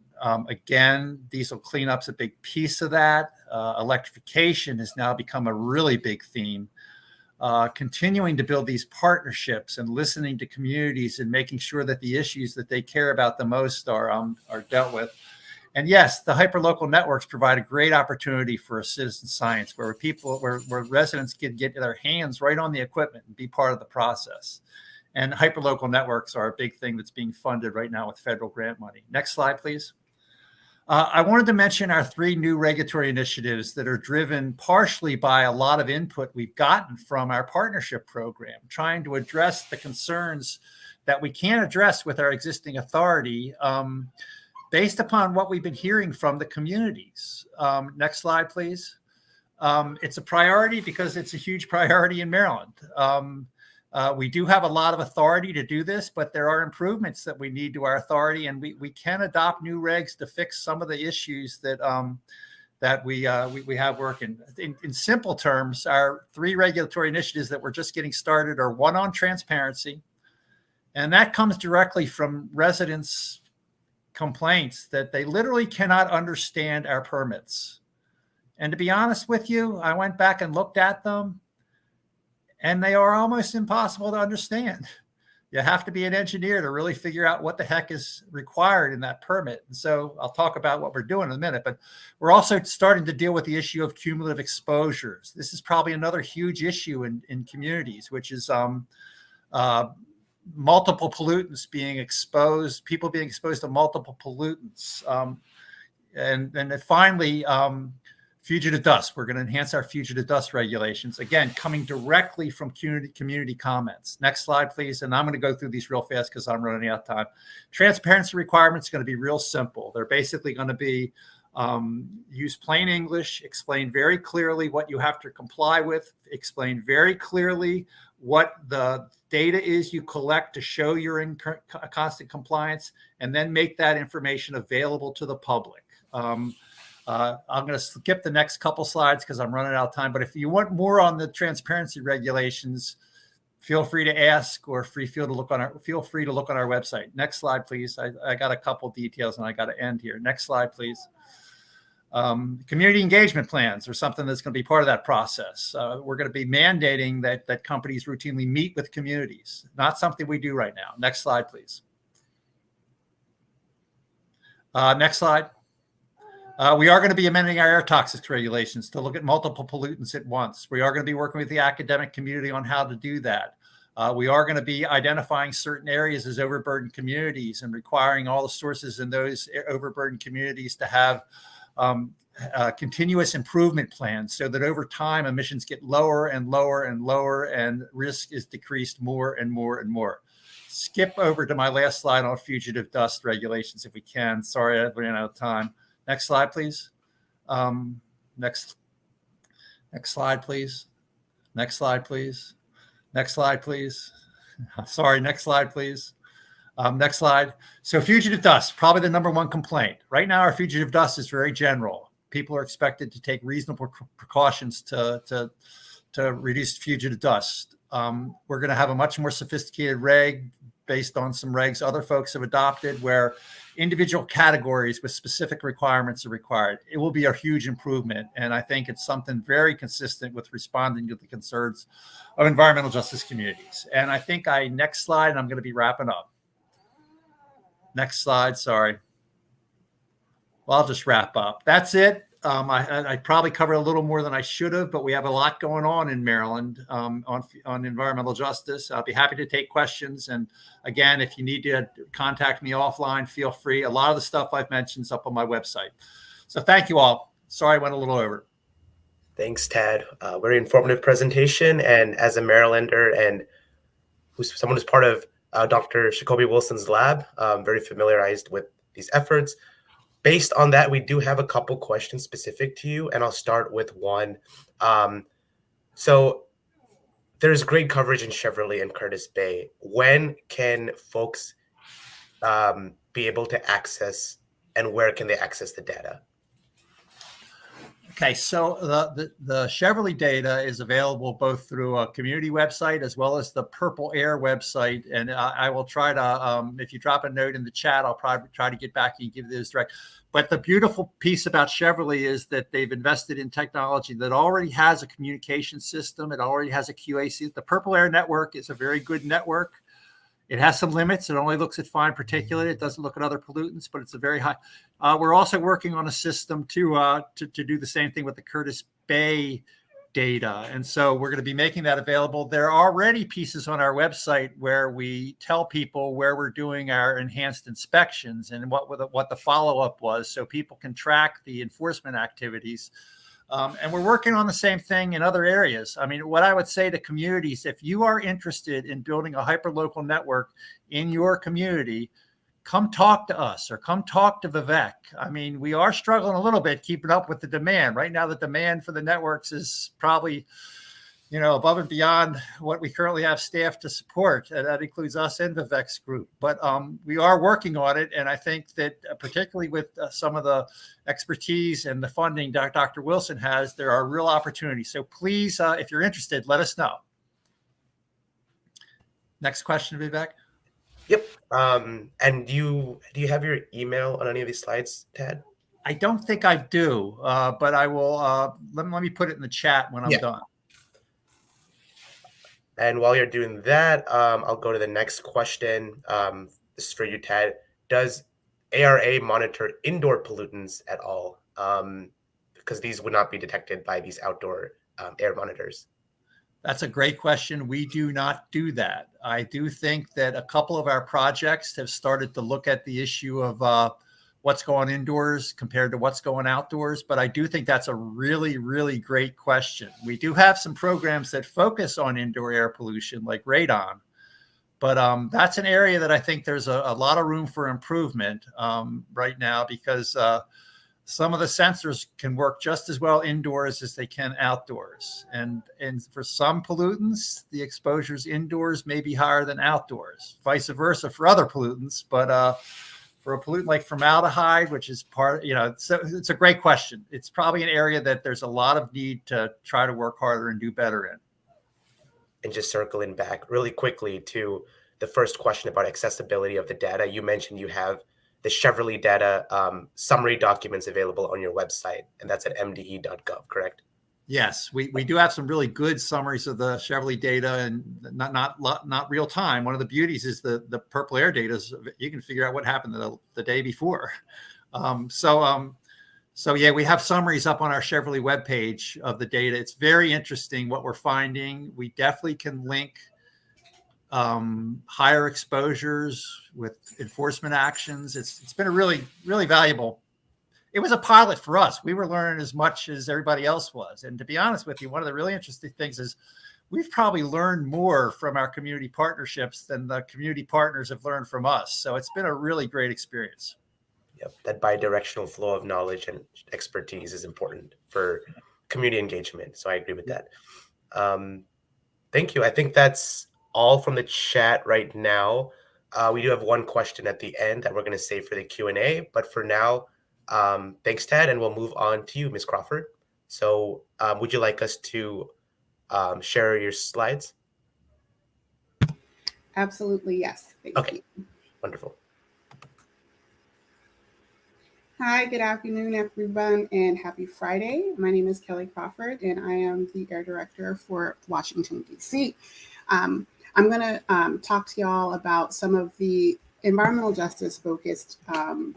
Again, diesel cleanup's a big piece of that. Electrification has now become a really big theme. Continuing to build these partnerships and listening to communities and making sure that the issues that they care about the most are dealt with. And yes, the hyperlocal networks provide a great opportunity for a citizen science where residents can get their hands right on the equipment and be part of the process. And hyperlocal networks are a big thing that's being funded right now with federal grant money. Next slide, please. I wanted to mention our 3 new regulatory initiatives that are driven partially by a lot of input we've gotten from our partnership program, trying to address the concerns that we can't address with our existing authority based upon what we've been hearing from the communities. Next slide, please. It's a priority because it's a huge priority in Maryland. We do have a lot of authority to do this, but there are improvements that we need to our authority, and we can adopt new regs to fix some of the issues that we have working. In simple terms, our 3 regulatory initiatives that we're just getting started are one on transparency, and that comes directly from residents' complaints that they literally cannot understand our permits. And to be honest with you, I went back and looked at them, and they are almost impossible to understand. You have to be an engineer to really figure out what the heck is required in that permit. And so I'll talk about what we're doing in a minute, but we're also starting to deal with the issue of cumulative exposures. This is probably another huge issue in communities, which is multiple pollutants being exposed, people being exposed to multiple pollutants. And then finally, fugitive dust. We're going to enhance our fugitive dust regulations. Again, coming directly from community comments. Next slide, please. And I'm going to go through these real fast because I'm running out of time. Transparency requirements are going to be real simple. They're basically going to be use plain English, explain very clearly what you have to comply with, explain very clearly what the data is you collect to show you're in constant compliance, and then make that information available to the public. I'm going to skip the next couple slides because I'm running out of time. But if you want more on the transparency regulations, feel free to ask or feel free to look on our website. Next slide, please. I got a couple details and I got to end here. Next slide, please. Community engagement plans are something that's going to be part of that process. We're going to be mandating that companies routinely meet with communities. Not something we do right now. Next slide, please. Next slide. We are going to be amending our air toxics regulations to look at multiple pollutants at once. We are going to be working with the academic community on how to do that. We are going to be identifying certain areas as overburdened communities and requiring all the sources in those overburdened communities to have continuous improvement plans so that over time emissions get lower and lower and lower and risk is decreased more and more and more. Skip over to my last slide on fugitive dust regulations if we can. Sorry, I ran out of time. Next slide, please. Next slide, please. Next slide, please. Next slide, please. Sorry, next slide, please. Next slide. So fugitive dust, probably the number 1 complaint. Right now, our fugitive dust is very general. People are expected to take reasonable precautions to reduce fugitive dust. We're going to have a much more sophisticated reg based on some regs other folks have adopted where individual categories with specific requirements are required. It will be a huge improvement. And I think it's something very consistent with responding to the concerns of environmental justice communities. And I think next slide, and I'm going to be wrapping up. Next slide, sorry. Well, I'll just wrap up. That's it. I probably covered a little more than I should have, but we have a lot going on in Maryland on environmental justice. I'll be happy to take questions. And again, if you need to contact me offline, feel free. A lot of the stuff I've mentioned is up on my website. So thank you all. Sorry I went a little over. Thanks, Tad. Very informative presentation. And as a Marylander and someone who's part of Dr. Jacoby Wilson's lab, very familiarized with these efforts. Based on that, we do have a couple questions specific to you, and I'll start with one. So there's great coverage in Cheverly and Curtis Bay. When can folks be able to access, and where can they access the data? Okay, so the Cheverly data is available both through a community website as well as the Purple Air website. And I will try to, if you drop a note in the chat, I'll probably try to get back and give this direct. But the beautiful piece about Cheverly is that they've invested in technology that already has a communication system. It already has a QAC. The Purple Air network is a very good network. It has some limits. It only looks at fine particulate. It doesn't look at other pollutants, but it's a very high. We're also working on a system to do the same thing with the Curtis Bay data. And so we're going to be making that available. There are already pieces on our website where we tell people where we're doing our enhanced inspections and what the follow-up was, so people can track the enforcement activities. And we're working on the same thing in other areas. I mean, what I would say to communities, if you are interested in building a hyperlocal network in your community, come talk to us or come talk to Vivek. I mean, we are struggling a little bit keeping up with the demand. Right now, the demand for the networks is probably, above and beyond what we currently have staff to support. And that includes us and Vivek's group. But we are working on it. And I think that particularly with some of the expertise and the funding Dr. Wilson has, there are real opportunities. So please, if you're interested, let us know. Next question, Vivek. Yep. And do you have your email on any of these slides, Tad? I don't think I do, but I will. Let me put it in the chat when I'm done. And while you're doing that, I'll go to the next question. This is for you, Tad. Does ARA monitor indoor pollutants at all? Because these would not be detected by these outdoor air monitors. That's a great question. We do not do that. I do think that a couple of our projects have started to look at the issue of what's going indoors compared to what's going outdoors. But I do think that's a really, really great question. We do have some programs that focus on indoor air pollution like radon. But that's an area that I think there's a lot of room for improvement right now, because some of the sensors can work just as well indoors as they can outdoors. And for some pollutants, the exposures indoors may be higher than outdoors, vice versa for other pollutants. But for a pollutant like formaldehyde, which is it's a great question. It's probably an area that there's a lot of need to try to work harder and do better in. And just circling back really quickly to the first question about accessibility of the data, you mentioned you have the Cheverly data summary documents available on your website, and that's at mde.gov, correct? Yes, we do have some really good summaries of the Cheverly data, and not real time. One of the beauties is the Purple Air data is you can figure out what happened the day before. So yeah, we have summaries up on our Cheverly webpage of the data. It's very interesting what we're finding. We definitely can link higher exposures with enforcement actions. It's been a really, really valuable. It was a pilot for us. We were learning as much as everybody else was. And to be honest with you, one of the really interesting things is we've probably learned more from our community partnerships than the community partners have learned from us. So it's been a really great experience. Yep, that bi-directional flow of knowledge and expertise is important for community engagement. So I agree with that. Thank you. I think that's all from the chat right now. We do have one question at the end that we're going to save for the Q&A. But for now, thanks, Tad, and we'll move on to you, Ms. Crawford. So would you like us to share your slides? Absolutely, yes. Thank Okay, you. wonderful. Hi, good afternoon, everyone, and happy Friday. My name is Kelly Crawford, and I am the Air Director for Washington, D.C. I'm going to talk to y'all about some of the environmental justice focused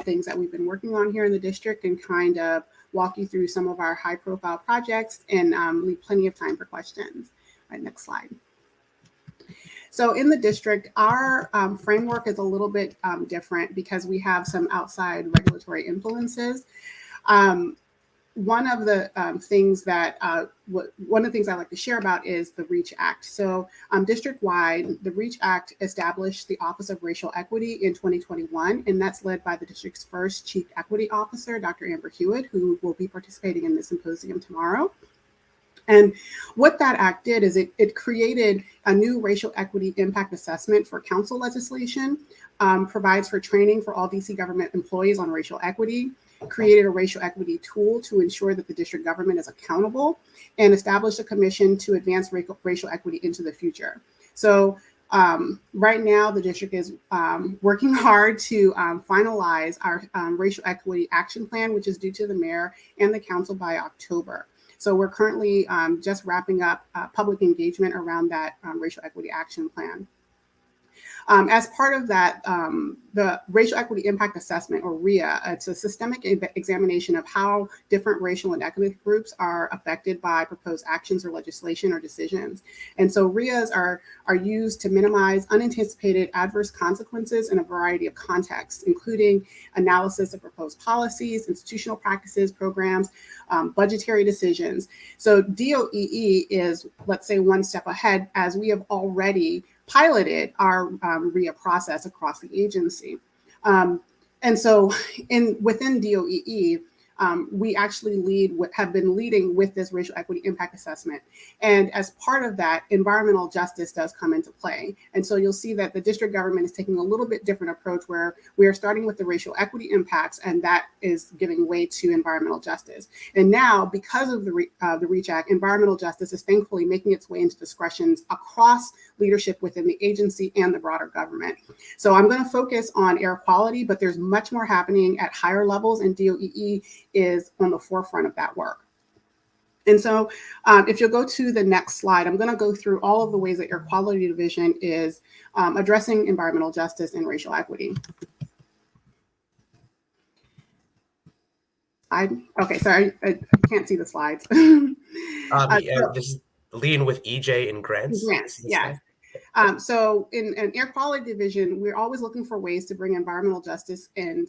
things that we've been working on here in the district and kind of walk you through some of our high profile projects and leave plenty of time for questions. All right, next slide. So in the district, our framework is a little bit different because we have some outside regulatory influences. One of the things that one of the things I like to share about is the REACH Act. So district-wide, the REACH Act established the Office of Racial Equity in 2021, and that's led by the district's first Chief Equity Officer, Dr. Amber Hewitt, who will be participating in the symposium tomorrow. And what that act did is it created a new racial equity impact assessment for council legislation, provides for training for all DC government employees on racial equity, created a racial equity tool to ensure that the district government is accountable, and established a commission to advance racial equity into the future. So right now, the district is working hard to finalize our racial equity action plan, which is due to the mayor and the council by October. So we're currently just wrapping up public engagement around that racial equity action plan. As part of that, the Racial Equity Impact Assessment, or REIA, it's a systemic examination of how different racial and ethnic groups are affected by proposed actions or legislation or decisions. And so REIAs are used to minimize unanticipated adverse consequences in a variety of contexts, including analysis of proposed policies, institutional practices, programs, budgetary decisions. So DOEE is, let's say, one step ahead, as we have already piloted our REIA process across the agency. And so within DOEE, we actually have been leading with this racial equity impact assessment. And as part of that, environmental justice does come into play. And so you'll see that the district government is taking a little bit different approach where we are starting with the racial equity impacts, and that is giving way to environmental justice. And now, because of the REACH Act, environmental justice is thankfully making its way into discussions across leadership within the agency and the broader government. So I'm going to focus on air quality, but there's much more happening at higher levels, and DOEE is on the forefront of that work. And so if you'll go to the next slide, I'm going to go through all of the ways that Air Quality Division is addressing environmental justice and racial equity. Okay, sorry, I can't see the slides. This is leading with EJ and grants. Grants, yes. So in Air Quality Division, we're always looking for ways to bring environmental justice and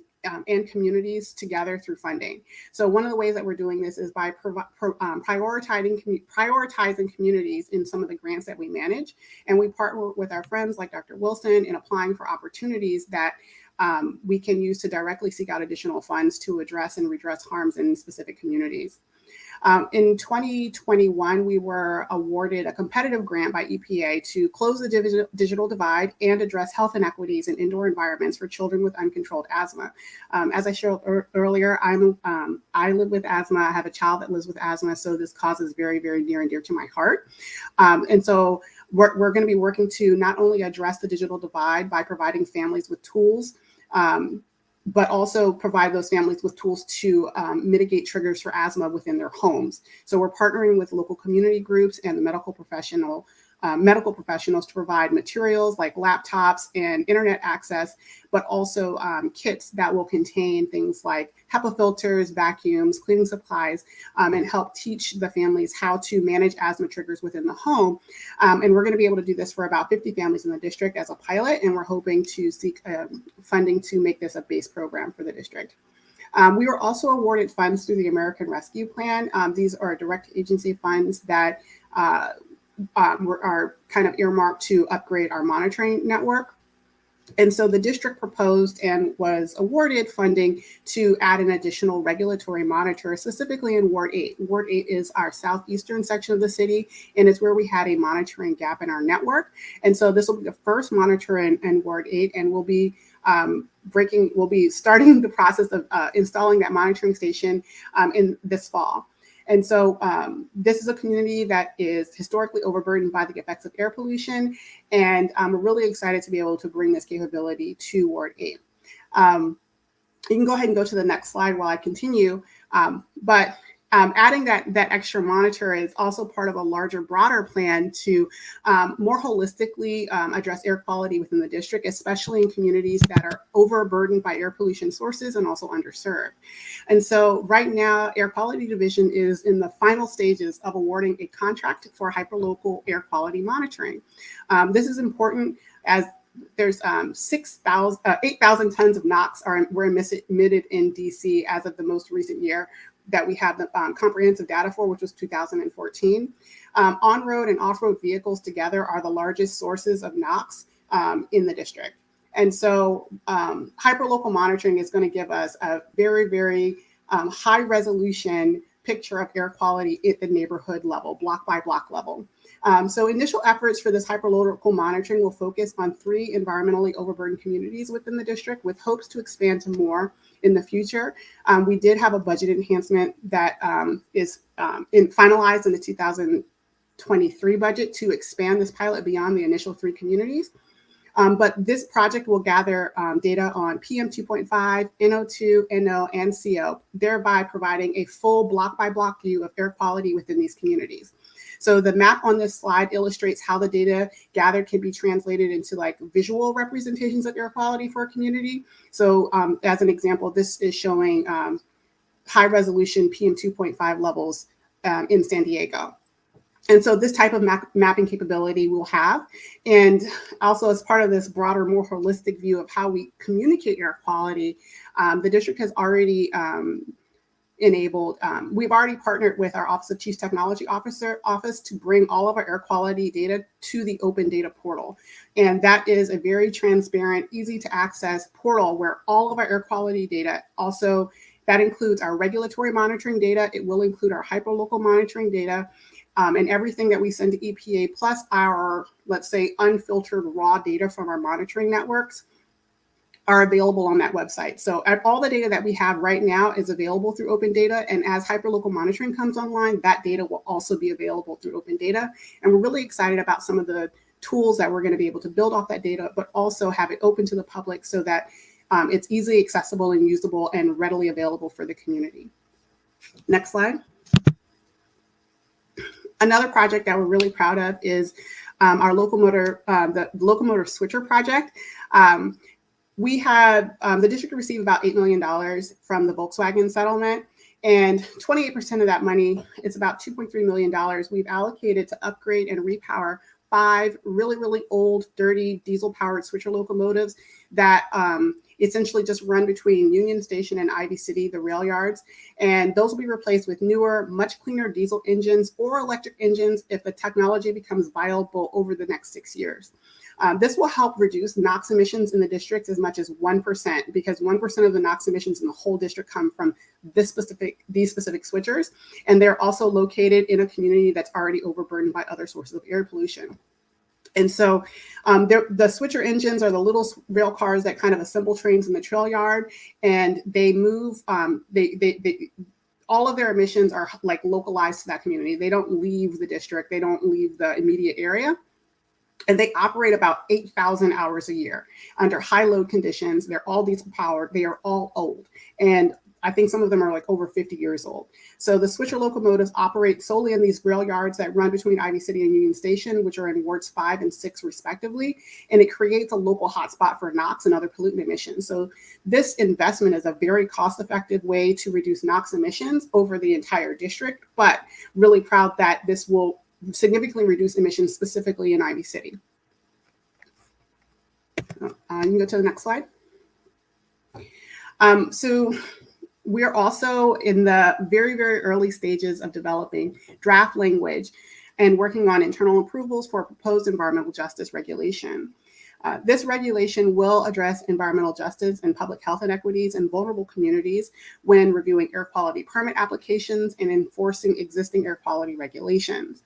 communities together through funding. So one of the ways that we're doing this is by prioritizing communities in some of the grants that we manage. And we partner with our friends like Dr. Wilson in applying for opportunities that we can use to directly seek out additional funds to address and redress harms in specific communities. In 2021, we were awarded a competitive grant by EPA to close the digital divide and address health inequities in indoor environments for children with uncontrolled asthma. As I showed earlier, I live with asthma. I have a child that lives with asthma, so this cause is very, very near and dear to my heart. And so we're going to be working to not only address the digital divide by providing families with tools, but also provide those families with tools to mitigate triggers for asthma within their homes. So we're partnering with local community groups and the medical professionals to provide materials like laptops and internet access, but also kits that will contain things like HEPA filters, vacuums, cleaning supplies, and help teach the families how to manage asthma triggers within the home. And we're going to be able to do this for about 50 families in the district as a pilot, and we're hoping to seek funding to make this a base program for the district. We were also awarded funds through the American Rescue Plan. These are direct agency funds that are kind of earmarked to upgrade our monitoring network. And so the district proposed and was awarded funding to add an additional regulatory monitor, specifically in Ward 8. Ward 8 is our southeastern section of the city, and it's where we had a monitoring gap in our network. And so this will be the first monitor in Ward 8, and we'll be starting the process of installing that monitoring station in this fall. And so this is a community that is historically overburdened by the effects of air pollution. And we're really excited to be able to bring this capability to Ward 8. You can go ahead and go to the next slide while I continue. But adding that extra monitor is also part of a larger, broader plan to more holistically address air quality within the district, especially in communities that are overburdened by air pollution sources and also underserved. And so right now, Air Quality Division is in the final stages of awarding a contract for hyperlocal air quality monitoring. This is important as there's 8,000 tons of NOx were emitted in DC as of the most recent year that we have the comprehensive data for, which was 2014. On-road and off-road vehicles together are the largest sources of NOx in the district. And so hyperlocal monitoring is going to give us a very, very high resolution picture of air quality at the neighborhood level, block by block level. So initial efforts for this hyperlocal monitoring will focus on 3 environmentally overburdened communities within the district, with hopes to expand to more in the future. We did have a budget enhancement that is finalized in the 2023 budget to expand this pilot beyond the initial 3 communities. But this project will gather data on PM 2.5, NO2, NO, and CO, thereby providing a full block by block view of air quality within these communities. So the map on this slide illustrates how the data gathered can be translated into like visual representations of air quality for a community. So as an example, this is showing high resolution PM 2.5 levels in San Diego. And so this type of mapping capability we'll have. And also as part of this broader, more holistic view of how we communicate air quality, the district has already enabled, we've already partnered with our Office of Chief Technology Office to bring all of our air quality data to the open data portal. And that is a very transparent, easy to access portal where all of our air quality data, also that includes our regulatory monitoring data, it will include our hyperlocal monitoring data, and everything that we send to EPA, plus our, let's say, unfiltered raw data from our monitoring networks are available on that website. So all the data that we have right now is available through open data. And as hyperlocal monitoring comes online, that data will also be available through open data. And we're really excited about some of the tools that we're going to be able to build off that data, but also have it open to the public so that it's easily accessible and usable and readily available for the community. Next slide. Another project that we're really proud of is our locomotor, the locomotive switcher project. We had the district received about $8 million from the Volkswagen settlement, and 28% of that money, it's about $2.3 million, we've allocated to upgrade and repower 5 really, really old, dirty diesel-powered switcher locomotives that essentially just run between Union Station and Ivy City, the rail yards. And those will be replaced with newer, much cleaner diesel engines or electric engines if the technology becomes viable over the next 6 years. This will help reduce NOx emissions in the district as much as 1%, because 1% of the NOx emissions in the whole district come from these specific switchers. And they're also located in a community that's already overburdened by other sources of air pollution. And so the switcher engines are the little rail cars that kind of assemble trains in the trail yard, and they move, all of their emissions are like localized to that community. They don't leave the district. They don't leave the immediate area. And they operate about 8,000 hours a year under high load conditions. They're all diesel powered. They are all old. And I think some of them are like over 50 years old. So the switcher locomotives operate solely in these rail yards that run between Ivy City and Union Station, which are in wards 5 and 6 respectively. And it creates a local hotspot for NOx and other pollutant emissions. So this investment is a very cost-effective way to reduce NOx emissions over the entire district, but really proud that this will significantly reduce emissions specifically in Ivy City. You can go to the next slide. So we're also in the very, very early stages of developing draft language and working on internal approvals for a proposed environmental justice regulation. This regulation will address environmental justice and public health inequities in vulnerable communities when reviewing air quality permit applications and enforcing existing air quality regulations.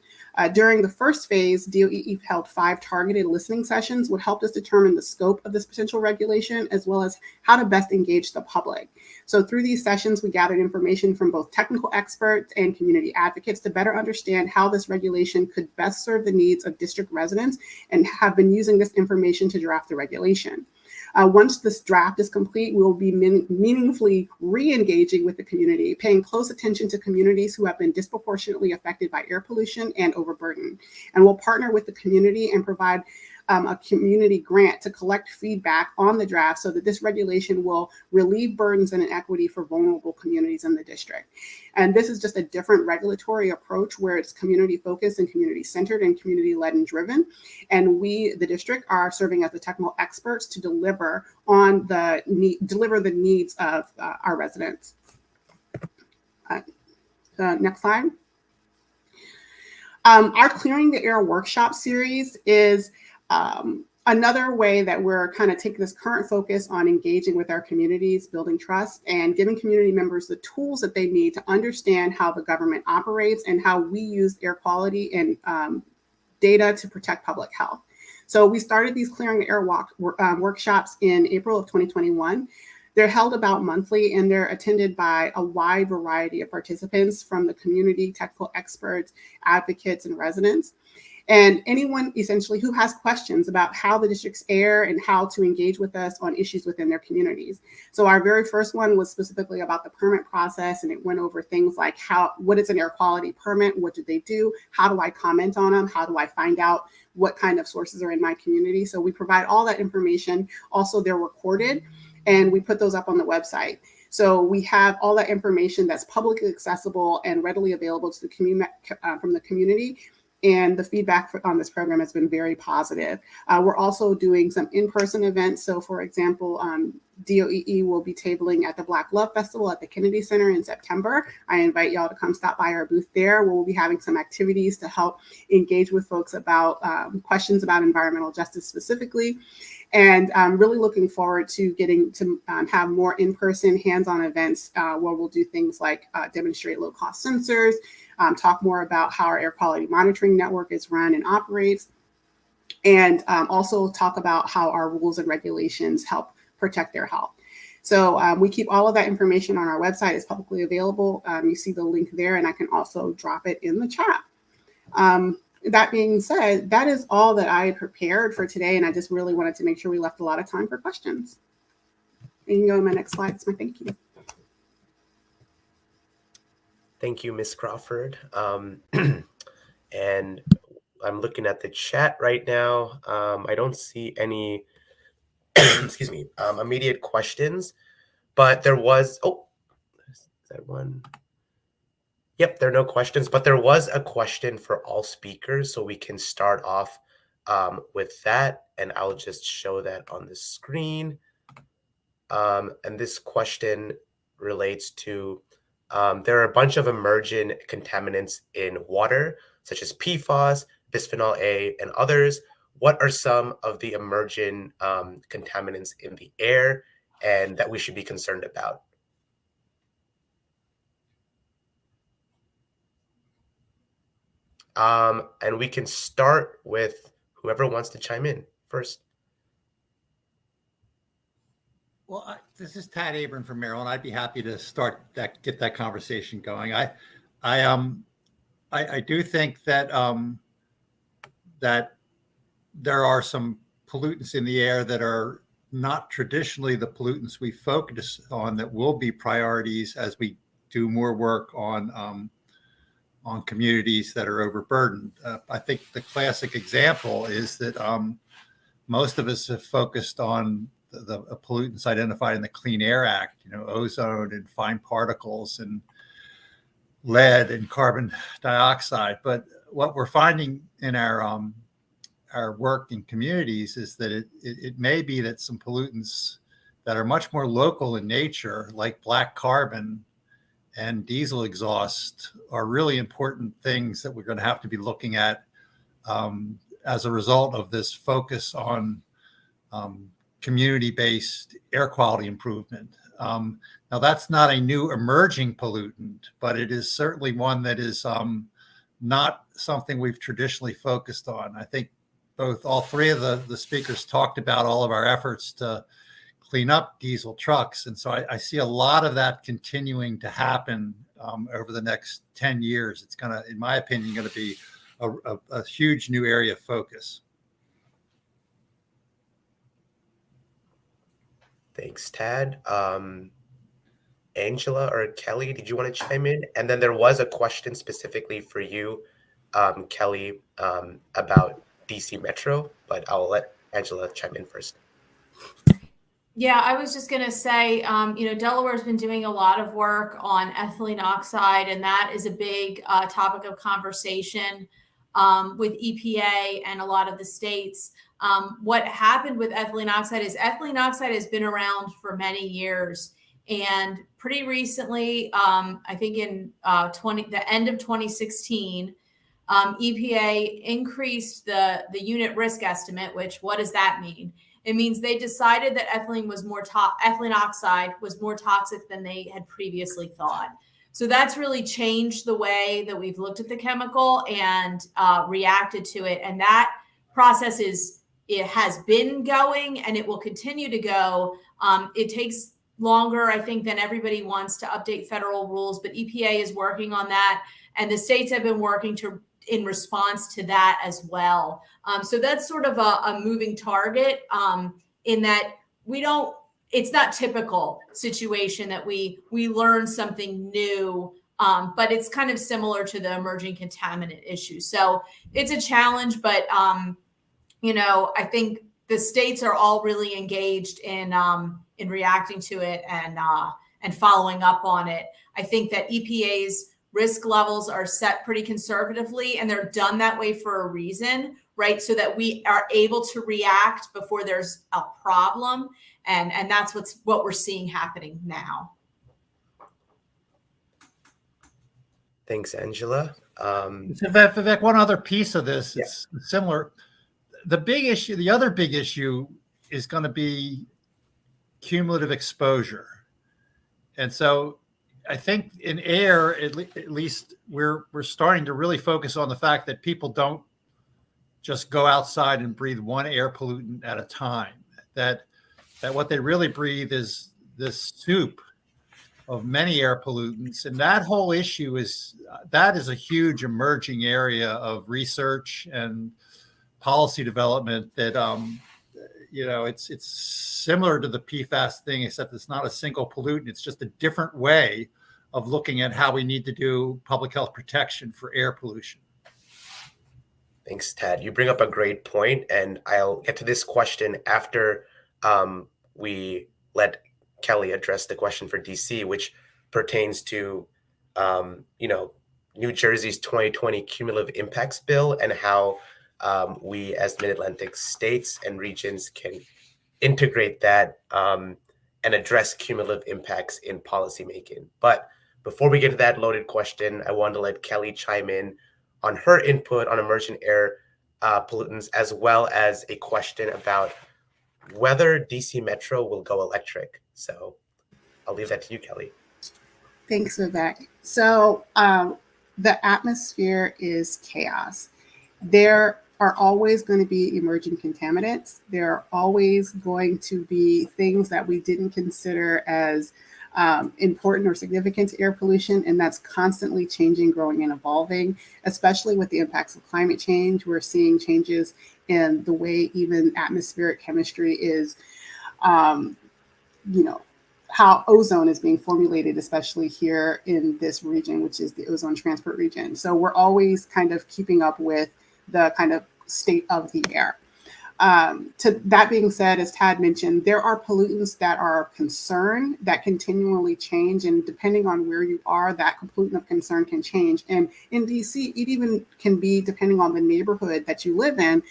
During the first phase, DOE held 5 targeted listening sessions, would help us determine the scope of this potential regulation, as well as how to best engage the public. So through these sessions, we gathered information from both technical experts and community advocates to better understand how this regulation could best serve the needs of district residents, and have been using this information to draft the regulation. Once this draft is complete, we'll be meaningfully re-engaging with the community, paying close attention to communities who have been disproportionately affected by air pollution and overburden. And we'll partner with the community and provide a community grant to collect feedback on the draft so that this regulation will relieve burdens and inequity for vulnerable communities in the district. And this is just a different regulatory approach where it's community focused and community centered and community led and driven. And we, the district, are serving as the technical experts to deliver the needs of our residents. Next slide. Our Clearing the Air workshop series is another way that we're kind of taking this current focus on engaging with our communities, building trust, and giving community members the tools that they need to understand how the government operates and how we use air quality and data to protect public health. So we started these Clearing the Air workshops in April of 2021. They're held about monthly, and they're attended by a wide variety of participants from the community, technical experts, advocates, and residents. And anyone essentially who has questions about how the district's air and how to engage with us on issues within their communities. So our very first one was specifically about the permit process, and it went over things like what is an air quality permit? What do they do? How do I comment on them? How do I find out what kind of sources are in my community? So we provide all that information. Also, they're recorded, and we put those up on the website. So we have all that information that's publicly accessible and readily available to the from the community. And the feedback on this program has been very positive. We're also doing some in-person events. So for example, DOEE will be tabling at the Black Love Festival at the Kennedy Center in September. I invite y'all to come stop by our booth there, where we'll be having some activities to help engage with folks about questions about environmental justice specifically. And I'm really looking forward to getting to have more in-person hands-on events where we'll do things like demonstrate low-cost sensors, talk more about how our air quality monitoring network is run and operates, and also talk about how our rules and regulations help protect their health. So we keep all of that information on our website. It's publicly available. You see the link there, and I can also drop it in the chat. That being said, that is all that I had prepared for today, and I just really wanted to make sure we left a lot of time for questions. You can go to my next slide. It's my thank you. Thank you, Ms. Crawford. And I'm looking at the chat right now. I don't see any, excuse me, immediate questions, but there was, is that one? Yep, there are no questions, but there was a question for all speakers, so we can start off with that, and I'll just show that on the screen. And this question relates to, there are a bunch of emerging contaminants in water, such as PFAS, bisphenol A, and others. What are some of the emerging contaminants in the air and that we should be concerned about? And we can start with whoever wants to chime in first. Well, this is Tad Aburn from Maryland. I'd be happy to get that conversation going. I do think that that there are some pollutants in the air that are not traditionally the pollutants we focus on that will be priorities as we do more work on communities that are overburdened. I think the classic example is that most of us have focused on the pollutants identified in the Clean Air Act, ozone and fine particles and lead and carbon dioxide. But what we're finding in our work in communities is that it may be that some pollutants that are much more local in nature, like black carbon and diesel exhaust, are really important things that we're going to have to be looking at as a result of this focus on community-based air quality improvement. Now, that's not a new emerging pollutant, but it is certainly one that is not something we've traditionally focused on. I think all three of the speakers talked about all of our efforts to clean up diesel trucks. And so I see a lot of that continuing to happen over the next 10 years. It's going to, in my opinion, going to be a huge new area of focus. Thanks, Tad. Angela or Kelly, did you want to chime in? And then there was a question specifically for you, Kelly, about DC Metro, but I'll let Angela chime in first. Yeah, I was just going to say, Delaware's been doing a lot of work on ethylene oxide, and that is a big topic of conversation with EPA and a lot of the states. What happened with ethylene oxide has been around for many years. And pretty recently, I think in the end of 2016, EPA increased the unit risk estimate, which what does that mean? It means they decided that ethylene oxide was more toxic than they had previously thought. So that's really changed the way that we've looked at the chemical and reacted to it. And that process has been going, and it will continue to go. It takes longer, I think, than everybody wants to update federal rules, but EPA is working on that, and the states have been working in response to that as well. So that's sort of a moving target in that it's not typical situation that we learn something new, but it's kind of similar to the emerging contaminant issue. So it's a challenge, but I think the states are all really engaged in reacting to it and following up on it. I think that EPA's risk levels are set pretty conservatively, and they're done that way for a reason, right? So that we are able to react before there's a problem. And that's what we're seeing happening now. Thanks, Angela. Vivek, one other piece of this, it's similar. The other big issue is going to be cumulative exposure. And so I think in air, at least we're starting to really focus on the fact that people don't just go outside and breathe one air pollutant at a time, that what they really breathe is this soup of many air pollutants. And that whole issue is a huge emerging area of research and policy development that, it's similar to the PFAS thing, except it's not a single pollutant. It's just a different way of looking at how we need to do public health protection for air pollution. Thanks, Tad. You bring up a great point, and I'll get to this question after we let Kelly address the question for DC, which pertains to, New Jersey's 2020 cumulative impacts bill and how we as Mid-Atlantic states and regions can integrate that and address cumulative impacts in policymaking. But before we get to that loaded question, I wanted to let Kelly chime in on her input on emerging air pollutants, as well as a question about whether DC Metro will go electric. So I'll leave that to you, Kelly. Thanks, Vivek. So the atmosphere is chaos. There are always going to be emerging contaminants. There are always going to be things that we didn't consider as important or significant to air pollution, and that's constantly changing, growing, and evolving, especially with the impacts of climate change. We're seeing changes in the way even atmospheric chemistry is, how ozone is being formulated, especially here in this region, which is the ozone transport region. So we're always kind of keeping up with the kind of state of the air. To that being said, as Tad mentioned, there are pollutants that are of concern that continually change, and depending on where you are, that pollutant of concern can change. And in DC, it even can be depending on the neighborhood that you live in,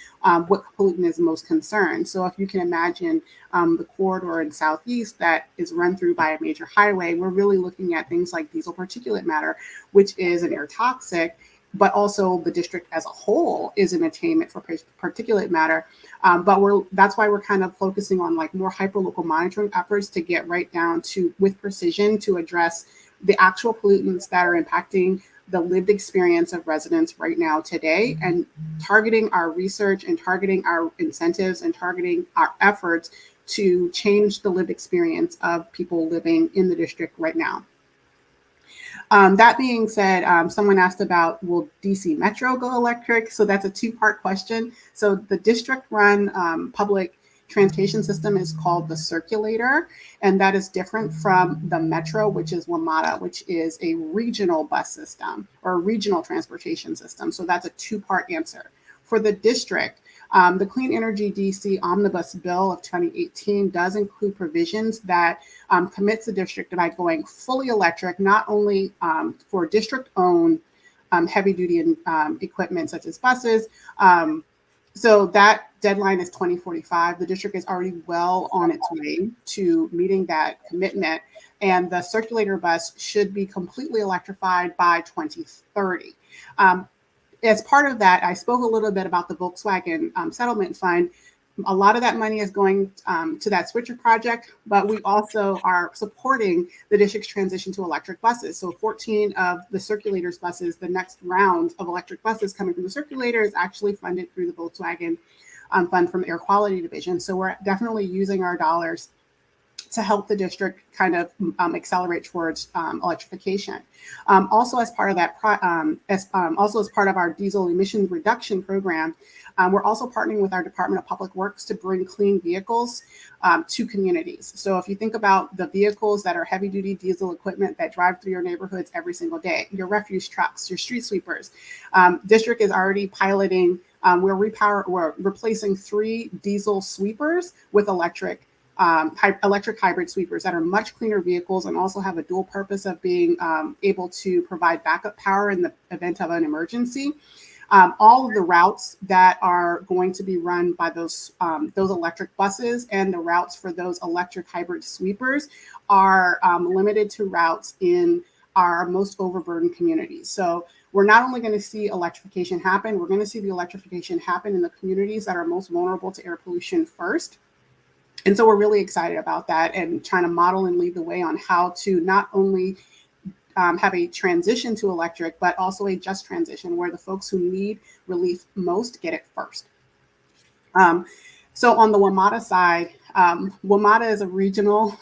what pollutant is most concerned. So if you can imagine the corridor in Southeast that is run through by a major highway, we're really looking at things like diesel particulate matter, which is an air toxic, but also the district as a whole is an attainment for particulate matter. But that's why we're kind of focusing on like more hyperlocal monitoring efforts to get right down to, with precision, to address the actual pollutants that are impacting the lived experience of residents right now today, and targeting our research and targeting our incentives and targeting our efforts to change the lived experience of people living in the district right now. That being said, someone asked about, will DC Metro go electric? So that's a two-part question. So the district-run public transportation system is called the Circulator, and that is different from the Metro, which is WMATA, which is a regional bus system or a regional transportation system. So that's a two-part answer. For the district, the Clean Energy DC Omnibus Bill of 2018 does include provisions that commits the district by going fully electric, not only for district-owned heavy-duty equipment such as buses. So that deadline is 2045. The district is already well on its way to meeting that commitment, and the circulator bus should be completely electrified by 2030. As part of that, I spoke a little bit about the Volkswagen settlement fund. A lot of that money is going to that switcher project, but we also are supporting the district's transition to electric buses. So 14 of the circulators buses, the next round of electric buses coming from the circulator, is actually funded through the Volkswagen fund from Air Quality Division. So we're definitely using our dollars to help the district kind of accelerate towards electrification. Also, as part of that, also as part of our diesel emission reduction program, we're also partnering with our Department of Public Works to bring clean vehicles to communities. So if you think about the vehicles that are heavy-duty diesel equipment that drive through your neighborhoods every single day, your refuse trucks, your street sweepers, district is already piloting. We're replacing 3 diesel sweepers with electric hybrid sweepers that are much cleaner vehicles and also have a dual purpose of being able to provide backup power in the event of an emergency. All of the routes that are going to be run by those electric buses and the routes for those electric hybrid sweepers are limited to routes in our most overburdened communities. So we're not only going to see electrification happen, we're going to see the electrification happen in the communities that are most vulnerable to air pollution first. And so we're really excited about that and trying to model and lead the way on how to not only have a transition to electric, but also a just transition where the folks who need relief most get it first. So on the WMATA side, WMATA is a regional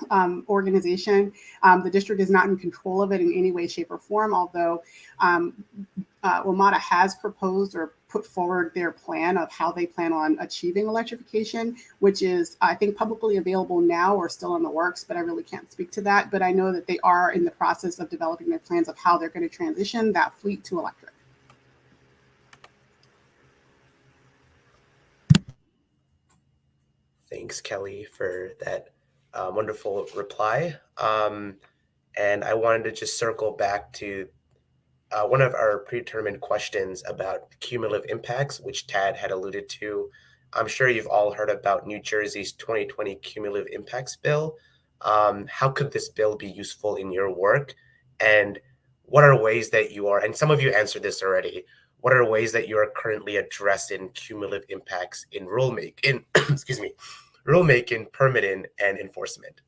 organization. The district is not in control of it in any way, shape, or form, although WMATA has proposed or put forward their plan of how they plan on achieving electrification, which is, I think, publicly available now or still in the works, but I really can't speak to that. But I know that they are in the process of developing their plans of how they're going to transition that fleet to electric. Thanks, Kelly, for that wonderful reply. And I wanted to just circle back to one of our predetermined questions about cumulative impacts, which Tad had alluded to. I'm sure you've all heard about New Jersey's 2020 Cumulative Impacts Bill. How could this bill be useful in your work? And what are ways that you are, and some of you answered this already, what are ways that you are currently addressing cumulative impacts in rulemaking, rulemaking, permitting, and enforcement?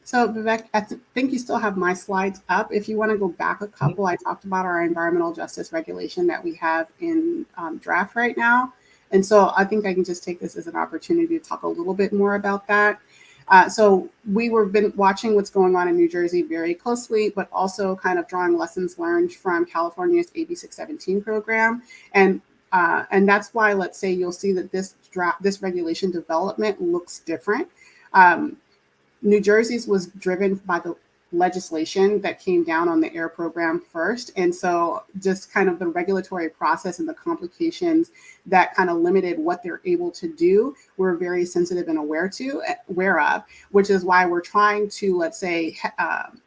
So Vivek, I think you still have my slides up. If you want to go back a couple, I talked about our environmental justice regulation that we have in draft right now. And so I think I can just take this as an opportunity to talk a little bit more about that. So we've been watching what's going on in New Jersey very closely, but also kind of drawing lessons learned from California's AB 617 program. And that's why, let's say, you'll see that this regulation development looks different. New Jersey's was driven by the legislation that came down on the air program first. And so just kind of the regulatory process and the complications that kind of limited what they're able to do, we're very sensitive and aware of, which is why we're trying to, let's say,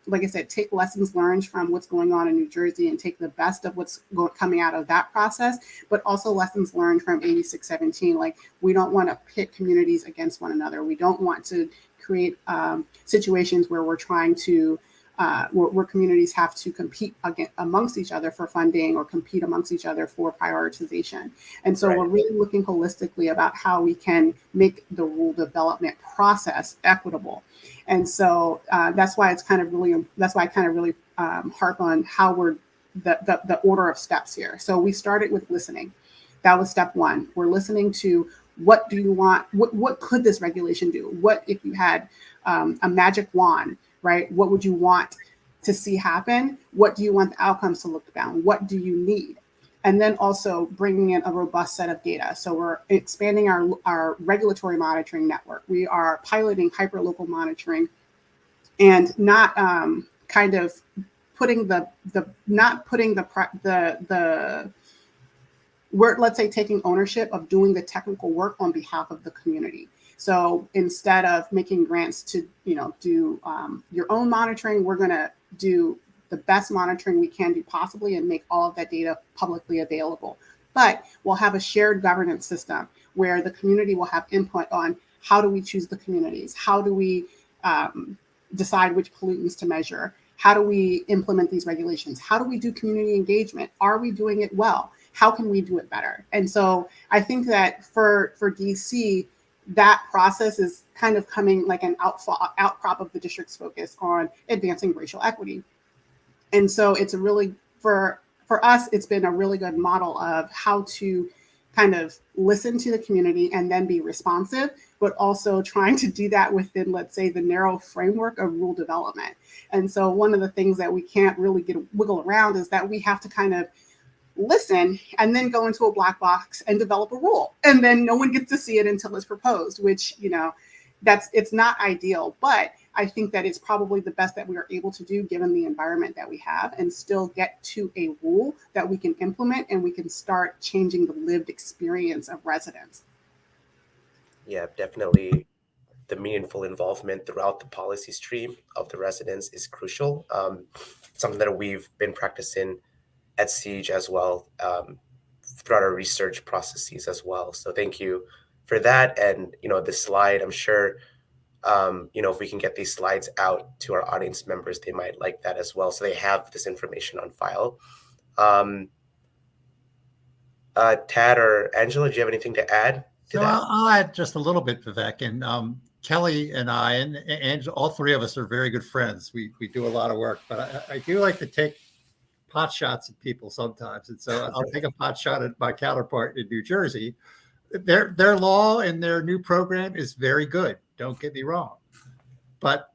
like I said, take lessons learned from what's going on in New Jersey and take the best of what's coming out of that process, but also lessons learned from AB 617. Like, we don't want to pit communities against one another. We don't want to create situations where we're trying to, where communities have to compete amongst each other for funding or compete amongst each other for prioritization. And so we're really looking holistically about how we can make the rule development process equitable. And so that's why I kind of really harp on how we're the order of steps here. So we started with listening. That was step one. We're listening to What do you want? What could this regulation do? What if you had a magic wand, right? What would you want to see happen? What do you want the outcomes to look down? What do you need? And then also bringing in a robust set of data. So we're expanding our regulatory monitoring network. We are piloting hyperlocal monitoring, and not kind of putting we're, let's say, taking ownership of doing the technical work on behalf of the community. So instead of making grants to, do your own monitoring, we're going to do the best monitoring we can do possibly and make all of that data publicly available. But we'll have a shared governance system where the community will have input on how do we choose the communities? How do we decide which pollutants to measure? How do we implement these regulations? How do we do community engagement? Are we doing it well? How can we do it better? And so I think that for DC, that process is kind of coming like an outcrop of the district's focus on advancing racial equity. And so it's a really, for us, it's been a really good model of how to kind of listen to the community and then be responsive, but also trying to do that within, let's say, the narrow framework of rule development. And so one of the things that we can't really wiggle around is that we have to kind of listen and then go into a black box and develop a rule. And then no one gets to see it until it's proposed, which, it's not ideal, but I think that it's probably the best that we are able to do given the environment that we have, and still get to a rule that we can implement and we can start changing the lived experience of residents. Yeah, definitely. The meaningful involvement throughout the policy stream of the residents is crucial. Something that we've been practicing at Siege as well, throughout our research processes as well. So thank you for that. And, this slide, I'm sure, if we can get these slides out to our audience members, they might like that as well. So they have this information on file. Tad or Angela, do you have anything to add to that? I'll add just a little bit, Vivek. And Kelly and I, and all three of us are very good friends. We do a lot of work, but I do like to take pot shots at people sometimes. And so I'll take a pot shot at my counterpart in New Jersey. Their law and their new program is very good. Don't get me wrong. But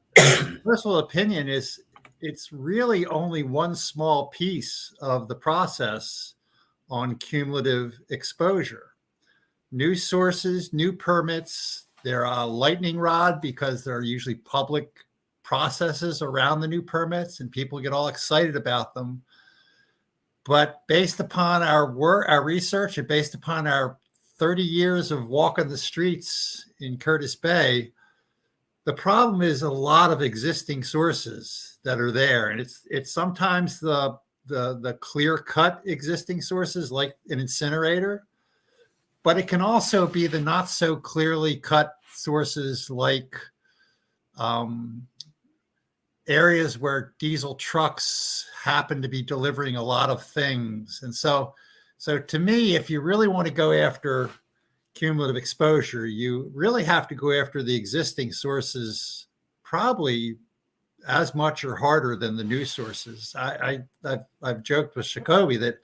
personal opinion is it's really only one small piece of the process on cumulative exposure. New sources, new permits, they're a lightning rod because there are usually public processes around the new permits and people get all excited about them. But based upon our work, our research, and based upon our 30 years of walking the streets in Curtis Bay, the problem is a lot of existing sources that are there. And it's sometimes the clear-cut existing sources like an incinerator, but it can also be the not so clearly cut sources like areas where diesel trucks happen to be delivering a lot of things. And so to me, if you really want to go after cumulative exposure, you really have to go after the existing sources, probably as much or harder than the new sources. I've joked with Jacoby that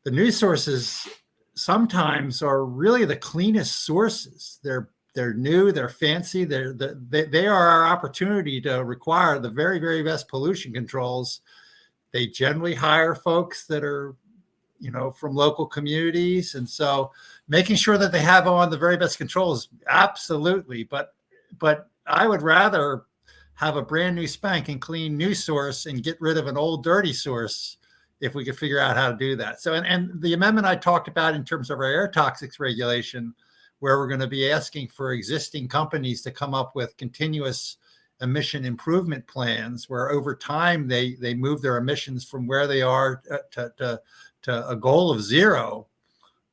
the new sources sometimes are really the cleanest sources. They're new, they're fancy, they are our opportunity to require the very, very best pollution controls. They generally hire folks that are, from local communities. And so making sure that they have on the very best controls, absolutely. But I would rather have a brand new spanking clean new source and get rid of an old dirty source if we could figure out how to do that. So, and the amendment I talked about in terms of our air toxics regulation, where we're going to be asking for existing companies to come up with continuous emission improvement plans, where over time they move their emissions from where they are to a goal of zero,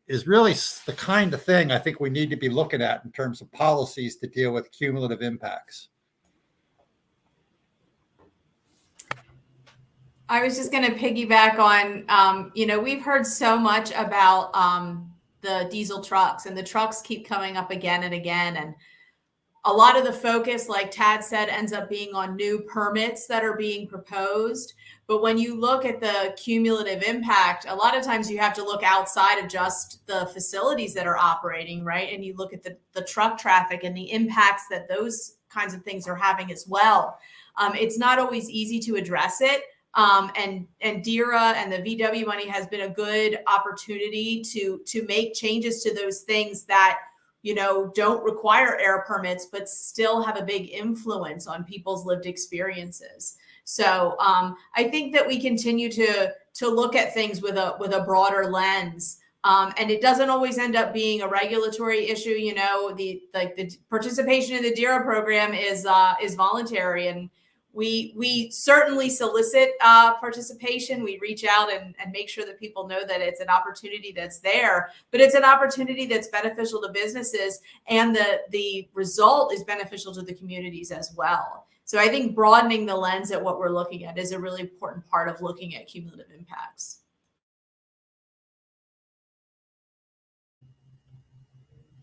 is really the kind of thing I think we need to be looking at in terms of policies to deal with cumulative impacts. I was just going to piggyback on, we've heard so much about the diesel trucks, and the trucks keep coming up again and again. And a lot of the focus, like Tad said, ends up being on new permits that are being proposed. But when you look at the cumulative impact, a lot of times you have to look outside of just the facilities that are operating, right? And you look at the truck traffic and the impacts that those kinds of things are having as well. It's not always easy to address it. And DERA and the VW money has been a good opportunity to make changes to those things that, you know, don't require air permits, but still have a big influence on people's lived experiences. So I think that we continue to look at things with a broader lens. And it doesn't always end up being a regulatory issue. You know, the participation in the DERA program is voluntary, and we certainly solicit participation. We reach out and make sure that people know that it's an opportunity that's there, but it's an opportunity that's beneficial to businesses, and the result is beneficial to the communities as well. So I think broadening the lens at what we're looking at is a really important part of looking at cumulative impacts.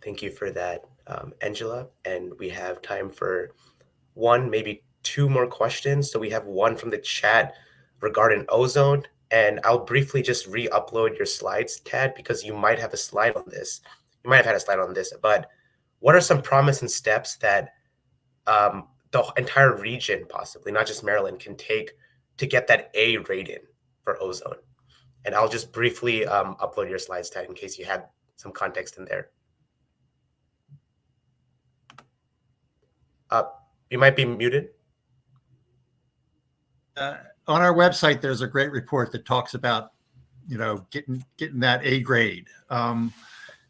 Thank you for that, Angela. And we have time for one, maybe two more questions. So we have one from the chat regarding ozone, and I'll briefly just re-upload your slides, Tad, because you might have a slide on this. You might have had a slide on this, but what are some promising steps that the entire region, possibly not just Maryland, can take to get that A rating for ozone? And I'll just briefly upload your slides, Tad, in case you had some context in there. You might be muted. On our website, there's a great report that talks about, you know, getting that A grade. And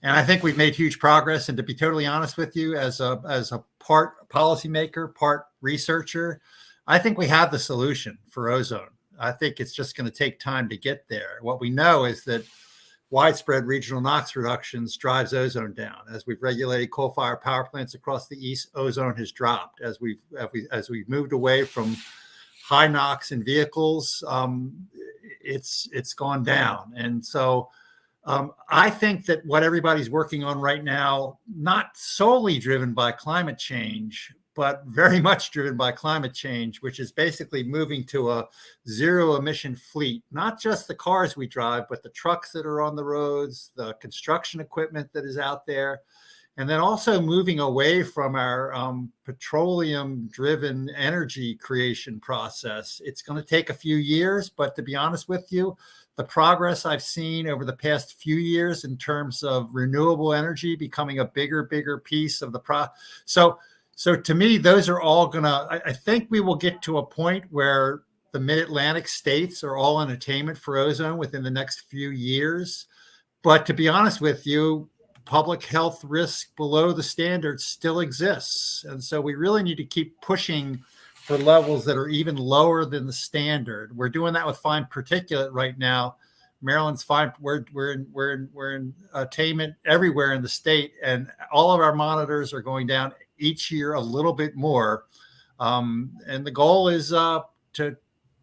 I think we've made huge progress. And to be totally honest with you, as a part policymaker, part researcher, I think we have the solution for ozone. I think it's just going to take time to get there. What we know is that widespread regional NOx reductions drives ozone down. As we've regulated coal-fired power plants across the East, ozone has dropped. As we've moved away from high NOx in vehicles, it's gone down. And so I think that what everybody's working on right now, not solely driven by climate change, but very much driven by climate change, which is basically moving to a zero emission fleet, not just the cars we drive, but the trucks that are on the roads, the construction equipment that is out there, and then also moving away from our petroleum driven energy creation process. It's going to take a few years, but to be honest with you, the progress I've seen over the past few years in terms of renewable energy becoming a bigger piece of the So to me, those are all I think we will get to a point where the mid-Atlantic states are all in attainment for ozone within the next few years. But to be honest with you, public health risk below the standards still exists. And so we really need to keep pushing for levels that are even lower than the standard. We're doing that with fine particulate right now. Maryland's fine. We're in attainment everywhere in the state, and all of our monitors are going down each year a little bit more. And the goal is to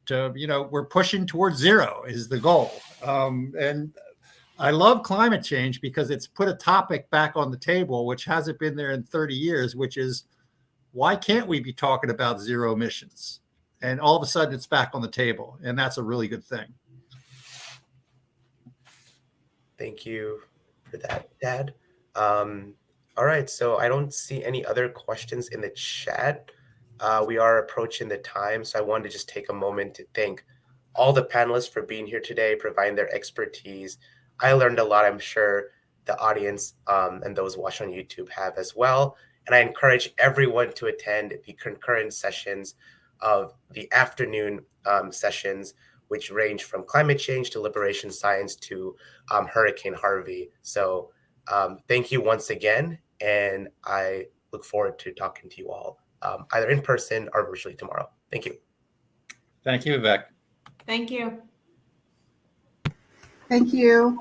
we're pushing towards zero is the goal. And I love climate change because it's put a topic back on the table, which hasn't been there in 30 years, which is, why can't we be talking about zero emissions? And all of a sudden it's back on the table. And that's a really good thing. Thank you for that, Dad. All right, so I don't see any other questions in the chat. We are approaching the time, so I wanted to just take a moment to thank all the panelists for being here today, providing their expertise. I learned a lot. I'm sure the audience and those watching on YouTube have as well. And I encourage everyone to attend the concurrent sessions of the afternoon sessions, which range from climate change to liberation science to Hurricane Harvey. So thank you once again. And I look forward to talking to you all either in person or virtually tomorrow. Thank you. Thank you, Vivek. Thank you. Thank you.